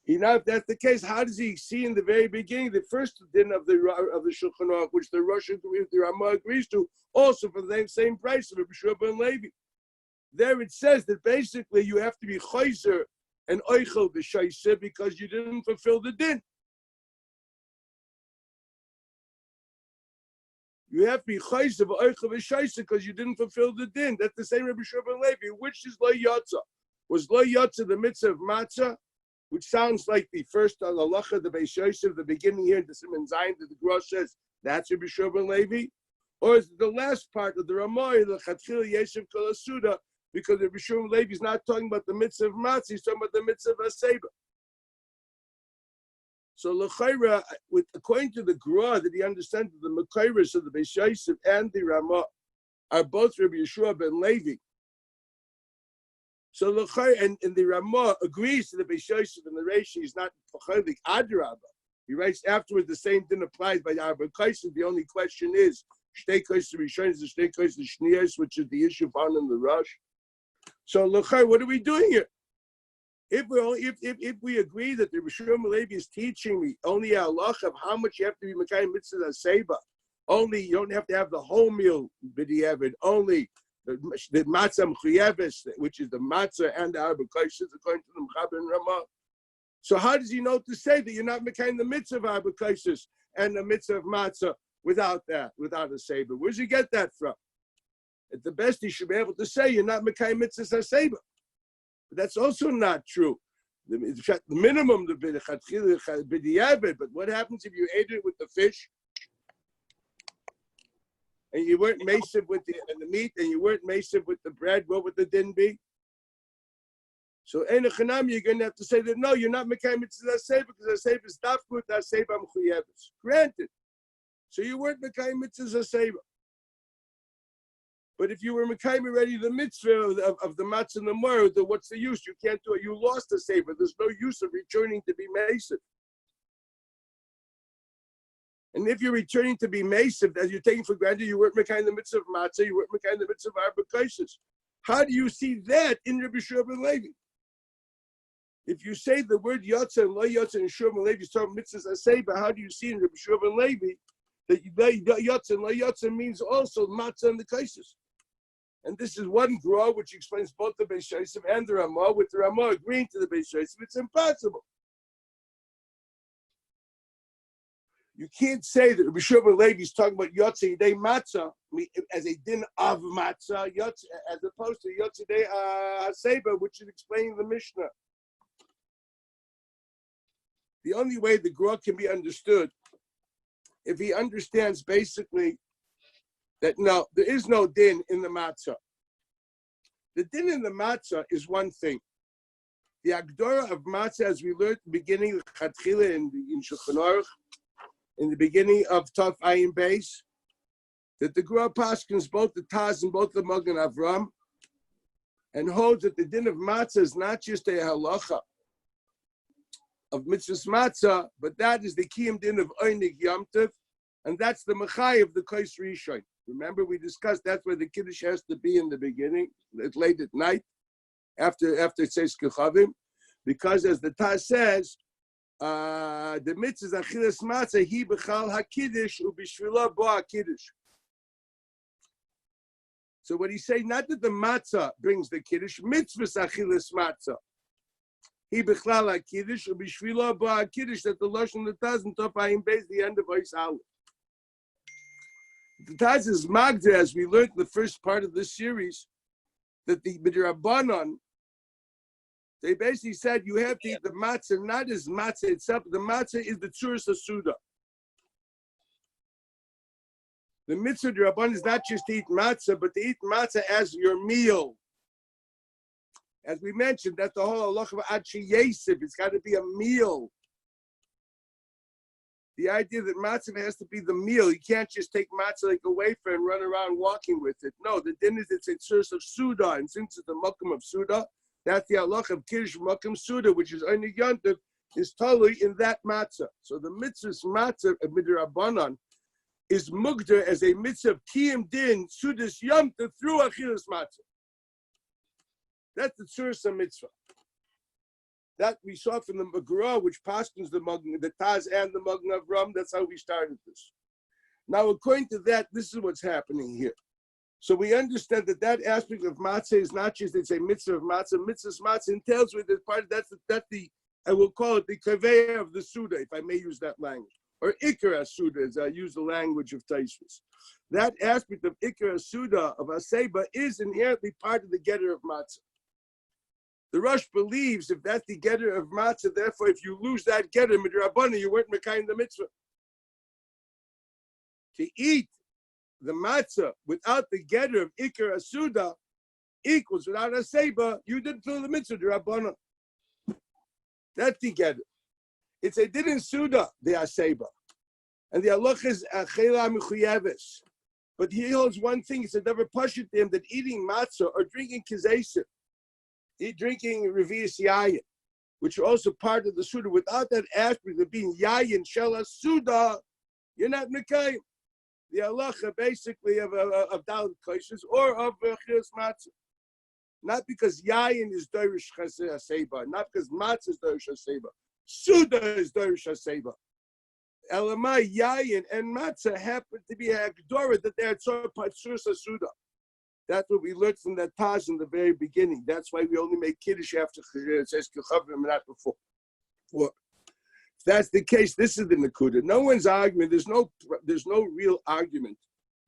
Now, if that's the case, how does he see in the very beginning the first din of the Shulchan Aruch, which the Rosh agrees, the Ramah agrees to, also for the same price of Rabbi Yeshua ben Levi? There it says that basically you have to be chayzer and oichel b'shaisa because you didn't fulfill the din. You have to be chayzer v'oichel b'shaisa because you didn't fulfill the din. That's the same Rabbi Yeshua ben Levi, which is lo yotza. Was lo yotza the mitzvah of matzah, which sounds like the first halacha, the Beis Yosef, the beginning here in the Siman Zayin, that the Grosh says that's Rabbi Yeshua ben Levi, or is it the last part of the Ramah, the Chatchila Yeshiv Kol Asuda, because Rabbi Yeshua ben Levi is not talking about the mitzvah of matzah, he's talking about the mitzvah of Heseiba. So l'chayra, according to the Gra, that he understands that the Mekayros of the Beis Yosef and the Ramah are both Rabbi Yeshua ben Levi. So l'chayra, and the Ramah agrees to the Beis Yosef and the Reishi is not Pachalik Adrabah. He writes afterwards the same thing applies by Arba Kaisim. The only question is Shtei Kaisim Rishonis and Shtei Kaisim Shniyos, which is the issue found in the Rush. So l'chayra, what are we doing here? If we agree that the Rishon Levi is teaching me only a halacha of how much you have to be Mekayim mitzvah Heseiba, only you don't have to have the whole meal b'di'evid, only the matzah mchuyeves, which is the matzah and the arba koshes according to the Mechaber and Ramah. So how does he know to say that you're not Mekayim the mitzvah of arba koshes and the mitzvah of matzah without that, without a Heseiba? Where does he get that from? At the best, he should be able to say you're not Mekayim mitzvah Heseiba. But that's also not true. The minimum, the b'di'evid, but what happens if you ate it with the fish and you weren't masive with the meat and you weren't masive with the bread? What would the din be? So in a chanam, you're going to have to say that no, you're not mekayim mitzvah Heseiba because Heseiba is dafkut Heseiba mchuyeves. Granted. So you weren't mekayim mitzvah Heseiba. But if you were Mekayim already the mitzvah of the matzah and the mor, then what's the use? You can't do it. You lost the Heseiba. There's no use of returning to be Mesiv. And if you're returning to be Mesiv, as you're taking for granted, you weren't Mekayim the mitzvah of matzah, you weren't Mekayim the mitzvah of arba koshes. How do you see that in Rabbi Yeshua ben Levi? If you say the word Yotza and Lo Yotza and Yeshua ben Levi is talking mitzvahs Heseiba, how do you see in Rabbi Yeshua ben Levi that Yotza and Lo Yotza means also matzah and the koshes? And this is one Gra which explains both the Beis Yosef and the Ramah, with the Ramah agreeing to the Beis Yosef. It's impossible. You can't say that Rabbi Yeshua ben Levi is talking about Yotze Yidei Matzah as a din of Matzah, as opposed to Yotze Yidei Heseiba, which is explaining the Mishnah. The only way the Gra can be understood, if he understands basically that no, there is no din in the matzah. The din in the matzah is one thing. The agdora of matzah, as we learned at the beginning of Chatchila in Shulchan Aruch, in the beginning of Tov Ayin Beis, that the Gra paskins both the Taz and both the Magen Avram, and holds that the din of matzah is not just a halacha of mitzvahs matzah, but that is the kiyum din of Einig Yom Tov, and that's the mechai of the Kos Rishon. Remember, we discussed that's where the Kiddush has to be in the beginning, it's late at night, after it says Kechavim, because as the Taz says, the mitzvah achilas matzah he bechal hakiddush ubishvila bo hakiddush. So what he's saying, not that the matzah brings the kiddush, mitzvah achilas matzah he bechal hakiddush ubishvila bo hakiddush, that the lashon the Taz and Tov Ayin Beis the end of Ois Aleph. The Taz is Magda, as we learned in the first part of this series, that the B'Rabbanan, they basically said you have to eat the matzah, not as matzah itself. The matzah is the tzuras hasuda. The mitzvah d'Rabban is not just to eat matzah, but to eat matzah as your meal. As we mentioned, that's the whole halacha of Achi Yesif. It's got to be a meal. The idea that matzah has to be the meal. You can't just take matzah like a wafer and run around walking with it. No, the din is it's a source of suda, and since it's the makam of suda, that's the halacha of kiddush makam suda, which is only yontif, is totally in that matzah. So the mitzvah's matzah of midrabanan is mugdar as a mitzvah of kiyum din sudas yontif through achilas matzah. That's the source of mitzvah. That we saw from the Magra, which paskins the Taz and the Magen of Ram. That's how we started this. Now, according to that, this is what's happening here. So we understand that aspect of matzah is not just it's a mitzvah of matzah. Mitzvah's matzah entails with it part. That's the I will call it the kaveya of the suda, if I may use that language, or ikara suda, as I use the language of Taishvis. That aspect of ikara suda of Heseiba is inherently part of the getter of matzah. The Rosh believes if that's the getter of matzah, therefore if you lose that getter, midrabana, you weren't mekayim the mitzvah. To eat the matzah without the getter of ikar asuda equals without a seba, you didn't fill the mitzvah, drabana. That's the getter. It's a didn't suda, the aseba. And the halach is achela mechuyeves. But he holds one thing, it's a never pashut him that eating matzah or drinking kizesif, drinking revius yayin, which are also part of the suda. Without that aspect of being yayin shela suda, you're not mekayim the halacha basically of dalit koshes or of chilas matzah. Not because yayin is dorish haseiba, not because matzah is dorish haseiba. Suda is dorish haseiba. Elamai yayin and matzah happen to be a gedora that they are source of suda. That's what we learned from that Taz in the very beginning. That's why we only make kiddush after it says kechavim, not before. Well, if that's the case, this is the nakuda. No one's argument. There's no real argument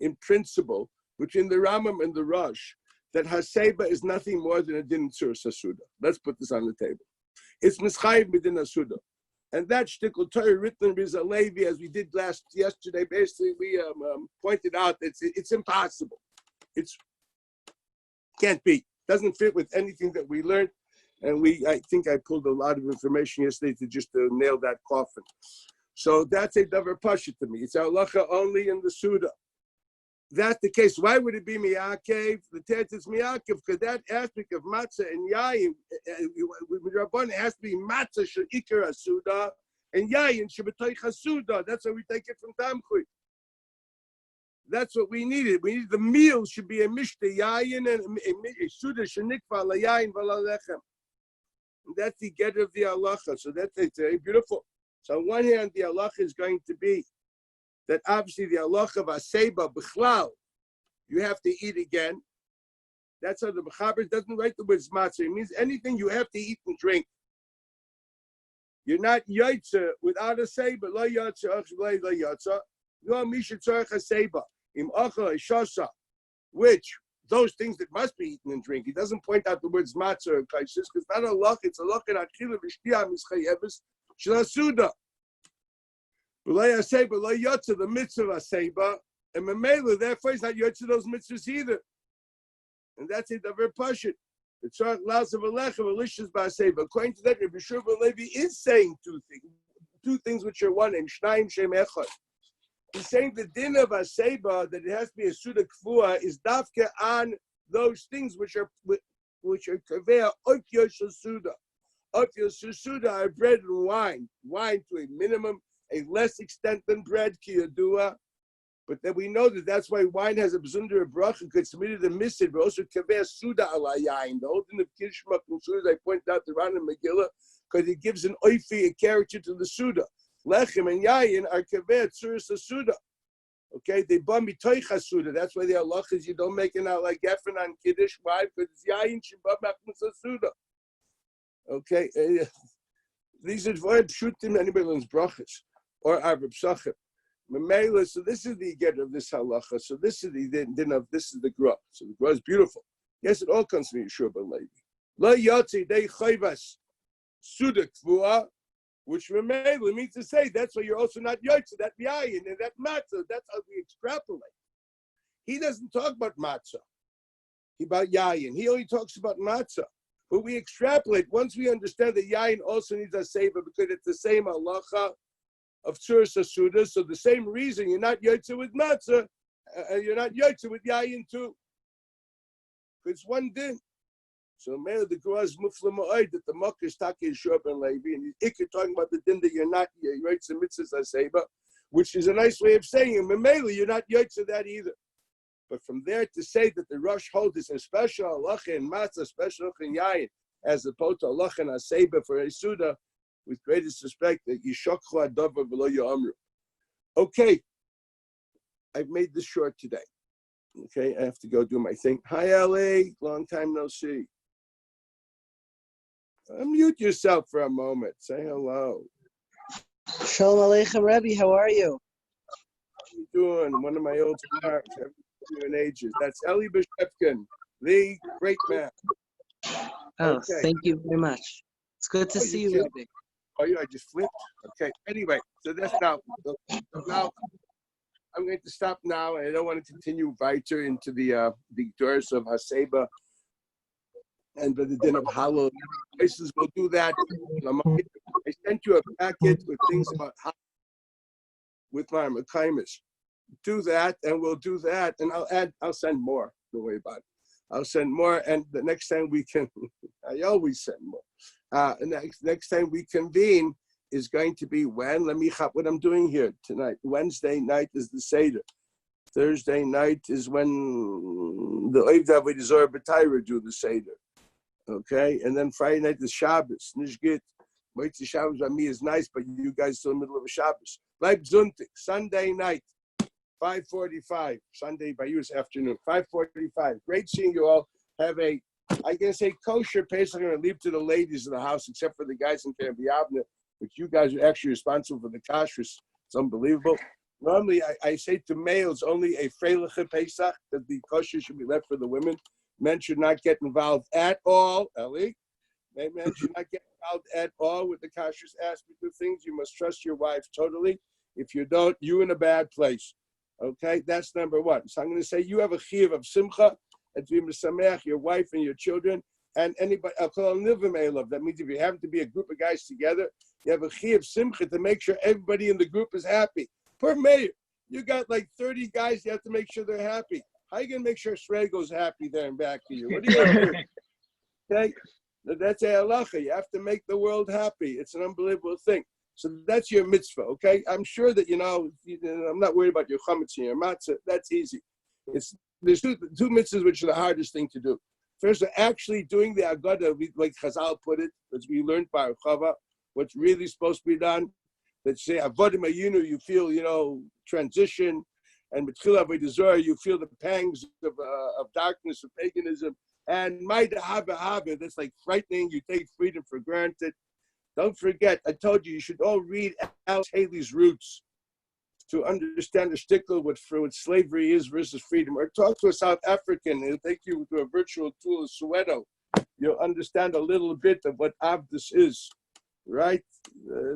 in principle between the Rambam and the Rosh that Heseiba is nothing more than a din tzur sasuda. Let's put this on the table. It's mischayiv midin asuda. And that shtickle Torah written in Riza Levi, as we did yesterday, basically we pointed out that it's impossible. It's can't be. Doesn't fit with anything that we learned. And I think I pulled a lot of information yesterday to just nail that coffin. So that's a davar pasha to me. It's halacha only in the Suda. That's the case. Why would it be miyakev? The teretz is miyakev because that aspect of matzah and yayin, with Rabban, it has to be matzah she'ikar Suda and yayin shebetoich hasuda. That's how we take it from Tamchui. That's what we needed. We needed the meal should be a mishta yayin and a suda shenikva la yayin v'la lechem. That's the get of the halacha. So that's very beautiful. So on one hand, the halacha is going to be that obviously the halacha of Heseiba b'chlal, you have to eat again. That's how the Mechaber doesn't write the words matzah. It means anything you have to eat and drink. You're not yaitza without Heseiba. Lo yaitza, lo yaitza. No misha tzarech Heseiba. Im acha ishasa, which those things that must be eaten and drink. He doesn't point out the words matzah or kaisis because not a lach, it's a lach in achila v'shtia mischayeves shlasuda. B'lay Heseiba, lo yotza, the mitzvah Heseiba, and memela, therefore he's not yotza those mitzvahs either. And that's it, they're very pashut. The tzarech lazav alecha v'lishas b'Heseiba. According to that, Rabbi Shua ben Levi is saying two things which are one, and shnayim shem echad. He's saying the din of Heseiba that it has to be a suda kfua is dafke on those things which are kaveh okyos suda. Okyos suda are bread and wine to a minimum, a less extent than bread kiyadua. But then we know that that's why wine has a b'zunder bracha because committed the misid, but also kaveh suda alayayin. The whole thing of kishmak and suda, I pointed out the Ran and Megillah, because it gives an oifi, a character to the suda. Lechem and yayin are kaveh tzuris asuda. Okay, they bum mitoich asuda. That's why the halach is you don't make it out like geffen on kiddush. Why? Because it's yayin shebam machmas asuda. Okay, these are very pshutim. Anybody learns brachas or arab psachim. Memela. So this is the get of this halacha. So this is the din of this is the gra. So the gra is beautiful. Yes, it all comes from Yeshua ben Levi. Lo yotzi dei chayvas suda kvua. Which means to say that's why you're also not yotze, that yayin and that matzah. That's how we extrapolate. he doesn't talk about matzah. About yayin. He only talks about matzah. But we extrapolate. Once we understand that yayin also needs a seva because it's the same halacha of tzuras asuda. So the same reason you're not yotze with matzah, you're not yotze with yayin too. It's one din. So Mela the Guaz Mufla Ma'od that the Makkah Taki is Shurban and Levi, and he's talking about the din that you're not yotze mitzvahs Heseiba, which is a nice way of saying it. Mela, you're not yotze that either. But from there to say that the Rosh holds is a special halacha in matzah, special halacha in yayin, as opposed to halacha in Heseiba for Esuda, with greatest respect, that Yishokhu Adavar V'lo Ya'amru. Okay, I've made this short today. Okay, I have to go do my thing. Hi, Ali. Long time no see. Unmute yourself for a moment. Say hello.
Shalom Aleichem, Rebbe. How are you?
How you doing? One of my old stars, in ages. That's Eli Bishevkin, the great man.
Oh,
Okay.
Thank you very much. It's good to see you, Rebbe.
Oh, yeah, I just flipped. Okay. Anyway, so that's now. Now I'm going to stop now, and I don't want to continue weiter into the doors of Heseiba and the din of Halal. Places will do that. I sent you a packet with things about Halal with my Mekaimis. Do that, and we'll do that, and I'll send more. Don't worry about it. I'll send more, and the next time we can, I always send more. Next time we convene is going to be when? Let me what I'm doing here tonight. Wednesday night is the Seder. Thursday night is when the Oiv David Zor B'Taira do the Seder. Okay, and then Friday night is Shabbos. Nishgit. Wait to Shabbos by me is nice, but you guys still in the middle of a Shabbos. Like Zuntik, Sunday night, 5:45. Sunday by you is afternoon, 5:45. Great seeing you all. Have a, I can say kosher Pesach. I'm going to leave to the ladies in the house, except for the guys in Camp Yavne, which you guys are actually responsible for the kashrus. It's unbelievable. Normally, I say to males only a freiliche Pesach, that the kosher should be left for the women. Men should not get involved at all, Ellie. Men should not get involved at all with the kashrus aspect of things. You must trust your wife totally. If you don't, you're in a bad place. Okay, that's number one. So I'm going to say you have a chiyuv of simcha, and to be mesameach your wife and your children, and anybody. That means if you happen to be a group of guys together, you have a chiyuv simcha to make sure everybody in the group is happy. Per mayor, you got like 30 guys. You have to make sure they're happy. How are you going to make sure Srego's happy there and back to you? What are you going to do? Okay, that's a halacha. You have to make the world happy. It's an unbelievable thing. So that's your mitzvah, okay? I'm sure that, I'm not worried about your chametz and your matzah. That's easy. There's two mitzvahs which are the hardest thing to do. First, actually doing the agada, like Chazal put it, as we learned by Chava, what's really supposed to be done. That say, avodim ayinu, you feel, transition. And B'tchila Avodah Zarah, you feel the pangs of darkness, of paganism. And Maida Hava, that's like frightening. You take freedom for granted. Don't forget, I told you should all read Alice Haley's Roots to understand the shtickle what slavery is versus freedom. Or talk to a South African. It'll take you to a virtual tool of Soweto. You'll understand a little bit of what Avdus is, right?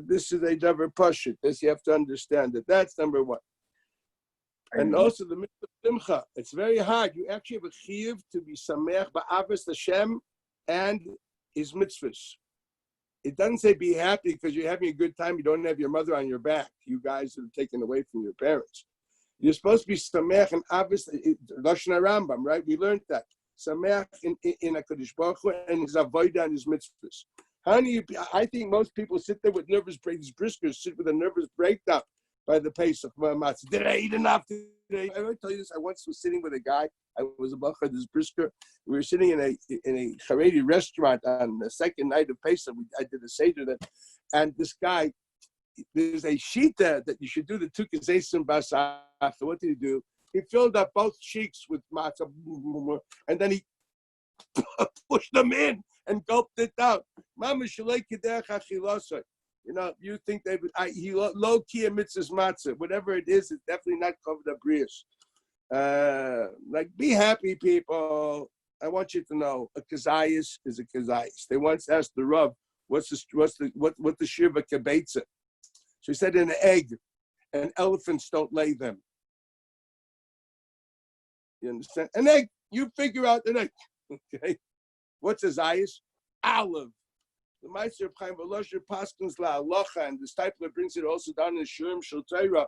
This is a davar pashut. This you have to understand it. That's number one. And also the mitzvah simcha. It's very hard. You actually have a chiyuv to be sameach ba'avos Hashem and his mitzvahs. It doesn't say be happy because you're having a good time. You don't have your mother on your back. You guys are taken away from your parents. You're supposed to be sameach and avos Lashon Rambam, right? We learned that sameach in HaKadosh Baruch Hu and his avodah and his mitzvahs. I think most people sit there with nervous breakdowns. Briskers sit with a nervous breakdown by the Pesach matzah. Did I eat enough today? I ever tell you this? I once was sitting with a guy. I was a bacher, this brisker. We were sitting in a Haredi restaurant on the second night of Pesach. I did a seder then, and this guy, there's a shita that you should do the tukazesim basar. So what did he do? He filled up both cheeks with matzah, and then he pushed them in and gulped it down. Mama shalei kidech achilosai. You think he low key mitzvahs matzah, whatever it is, it's definitely not covered up brias. Be happy, people. I want you to know a kazayas is a kazayas. They once asked the Rav, what the shiva kibetza? So he said, an egg, and elephants don't lay them. You understand? An egg. You figure out an egg. Okay. What's a zayis? Olive. The Meister of Chaim Velosher Paskins La Alocha, and the Stipler brings it also down in Shurim Shel Torah,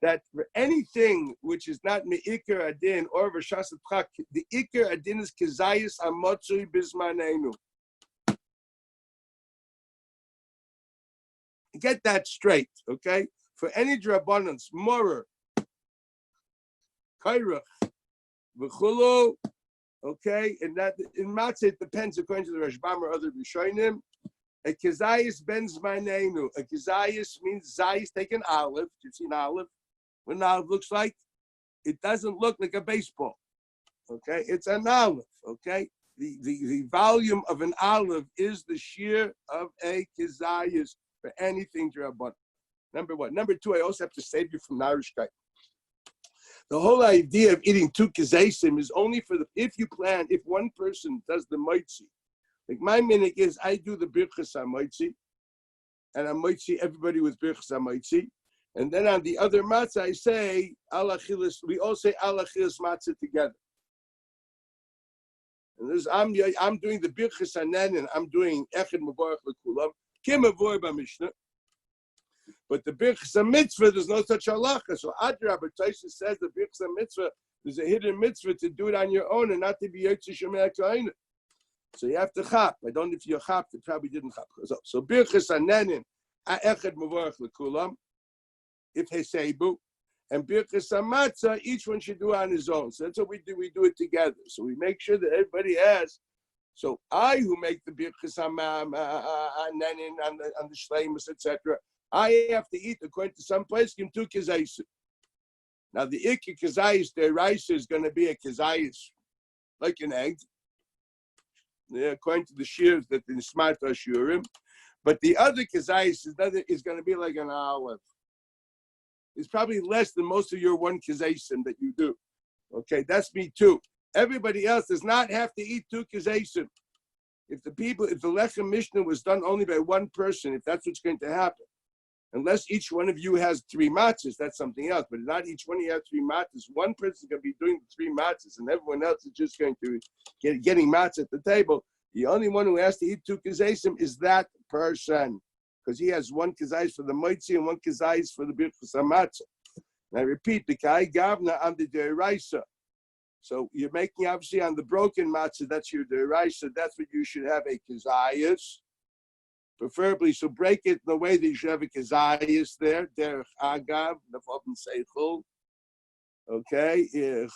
that for anything which is not me'ikar adin or v'shas atchak, the ikar adin is kezayis amotzui bismanenu. Get that straight, okay? For any drabbanans, morer, kairach, v'chulu, okay, and that in matzah it depends according to the Rashbam or other Rishonim. A kezayis ben zmanenu. A kezayis means zayis take an olive. You've seen olive. What an olive looks like? It doesn't look like a baseball. Okay, it's an olive. Okay, the volume of an olive is the shear of a kezayis for anything drabban. Number one. Number two, I also have to save you from narishkeit. The whole idea of eating two kezaysim is only for if one person does the mitzi. Like my minhag is, I do the birchas hamitzi, and I mitzi everybody with birchas hamitzi, and then on the other matzah I say alachilas. We all say alachilas matzah together. And this I'm doing the birchas hanen, and I'm doing echad mevorach lekulam kim avoy b'mishnah. But the birchas mitzvah, there's no such halacha. So Adrabah Taisa says the birchas mitzvah, there's a hidden mitzvah to do it on your own and not to be yotze shomei kaina. So you have to chap. I don't know if you chap. They probably didn't chap. So birchas hanenin echad mevorach lekulam if Heseiba, and birchas hamatzah each one should do on his own. So that's what we do. We do it together. So we make sure that everybody has. So I who make the birchas hanenin on the shleimus etc. I have to eat according to some place kim two kezayis. Now the ikki kezayis, their rice is going to be a kezayis like an egg. Yeah, according to the shears that in smart ashurim, but the other kezayis is going to be like an olive. It's probably less than most of your one kezayisim that you do. Okay, that's me too. Everybody else does not have to eat two kezayisim. If the lechem mishnah was done only by one person, if that's what's going to happen, unless each one of you has three matzahs, that's something else. But not each one of you has three matzahs. One person is going to be doing the three matzahs, and everyone else is just going to getting matzah at the table. The only one who has to eat two kezayisim is that person, because he has one kezayis for the moitzi and one kezayis for the birchas hamatzah. And I repeat, the kai gavna on the deraisa. So you're making obviously on the broken matzah, that's your deraisa. That's what you should have a kezayis. Preferably, so break it in the way that you should have a kezayis there. Derech agav, nefobin seichel. Okay,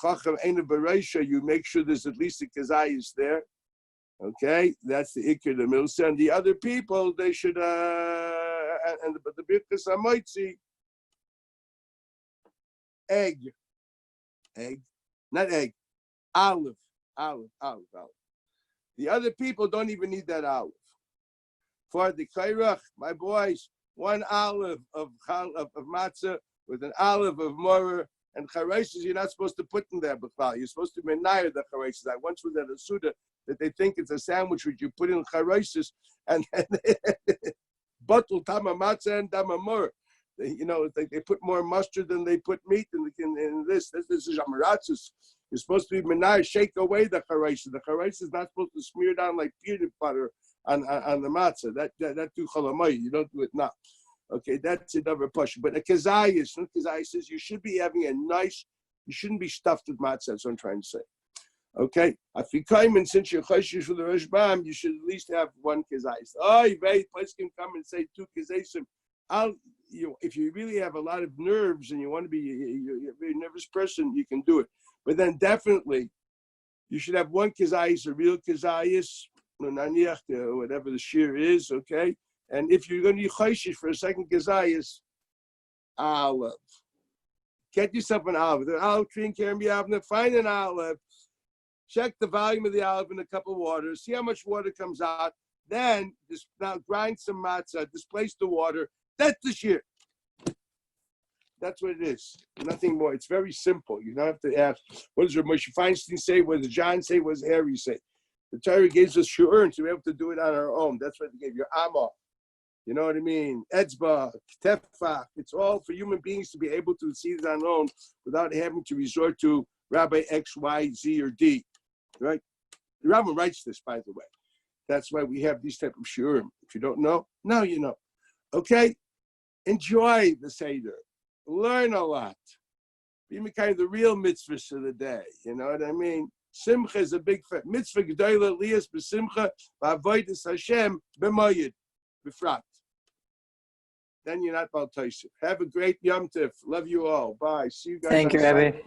chacham ena bereisha. You make sure there's at least a kezayis there. Okay, that's the ikir, the milsa, and the other people they should but the birchas hamitzi, egg, not egg, olive. The other people don't even need that olive. For the kairach, my boys, one olive of matzah with an olive of morer and charaises, you're not supposed to put in there, b'chal. You're supposed to menayir the charaises. I once was at a suda that they think it's a sandwich which you put in charaises and bottle tama matzah and tama morer. They put more mustard than they put meat in this. This is amaratzis. You're supposed to be menayir, shake away the charaises. The charaises is not supposed to smear down like peanut butter on the matzah. That do chalamay. You don't do it now. Okay, that's another push. But a kezayis says you should be having a nice. You shouldn't be stuffed with matzah. That's what I'm trying to say. Okay, afikaim, since you're chayshish for the Rashbam, you should at least have one kezayis. Oh, place can come and say two kezayis. If you really have a lot of nerves and you want to be you're a very nervous person, you can do it. But then definitely, you should have one kezayis, a real kezayis, whatever the shear is. Okay. And if you're going to use chayshish for a second kezayis, olive. Get yourself an olive. The olive tree in Kerem Yavne, find an olive. Check the volume of the olive in a cup of water. See how much water comes out. Then now grind some matzah. Displace the water. That's the shear. That's what it is. Nothing more. It's very simple. You don't have to ask, what does Moshe Feinstein say? What does John say? What does Harry say? The Torah gives us shu'ur, so we have to do it on our own. That's what they gave you. Amah. You know what I mean? Etzba, tefach. It's all for human beings to be able to see it on their own without having to resort to Rabbi X, Y, Z, or D, right? The Rambam writes this, by the way. That's why we have these type of shurim. If you don't know, now you know. Okay? Enjoy the Seder. Learn a lot. Be kind of the real mitzvahs of the day. You know what I mean? Simcha is a big mitzvah. G'dayla liyas b'simcha b'avodas Hashem b'mayid b'frat. Then you're not Bal Taisif. Have a great Yom Tif. Love you all. Bye. See you guys.
Thank you,
on Sunday.
Rabbi.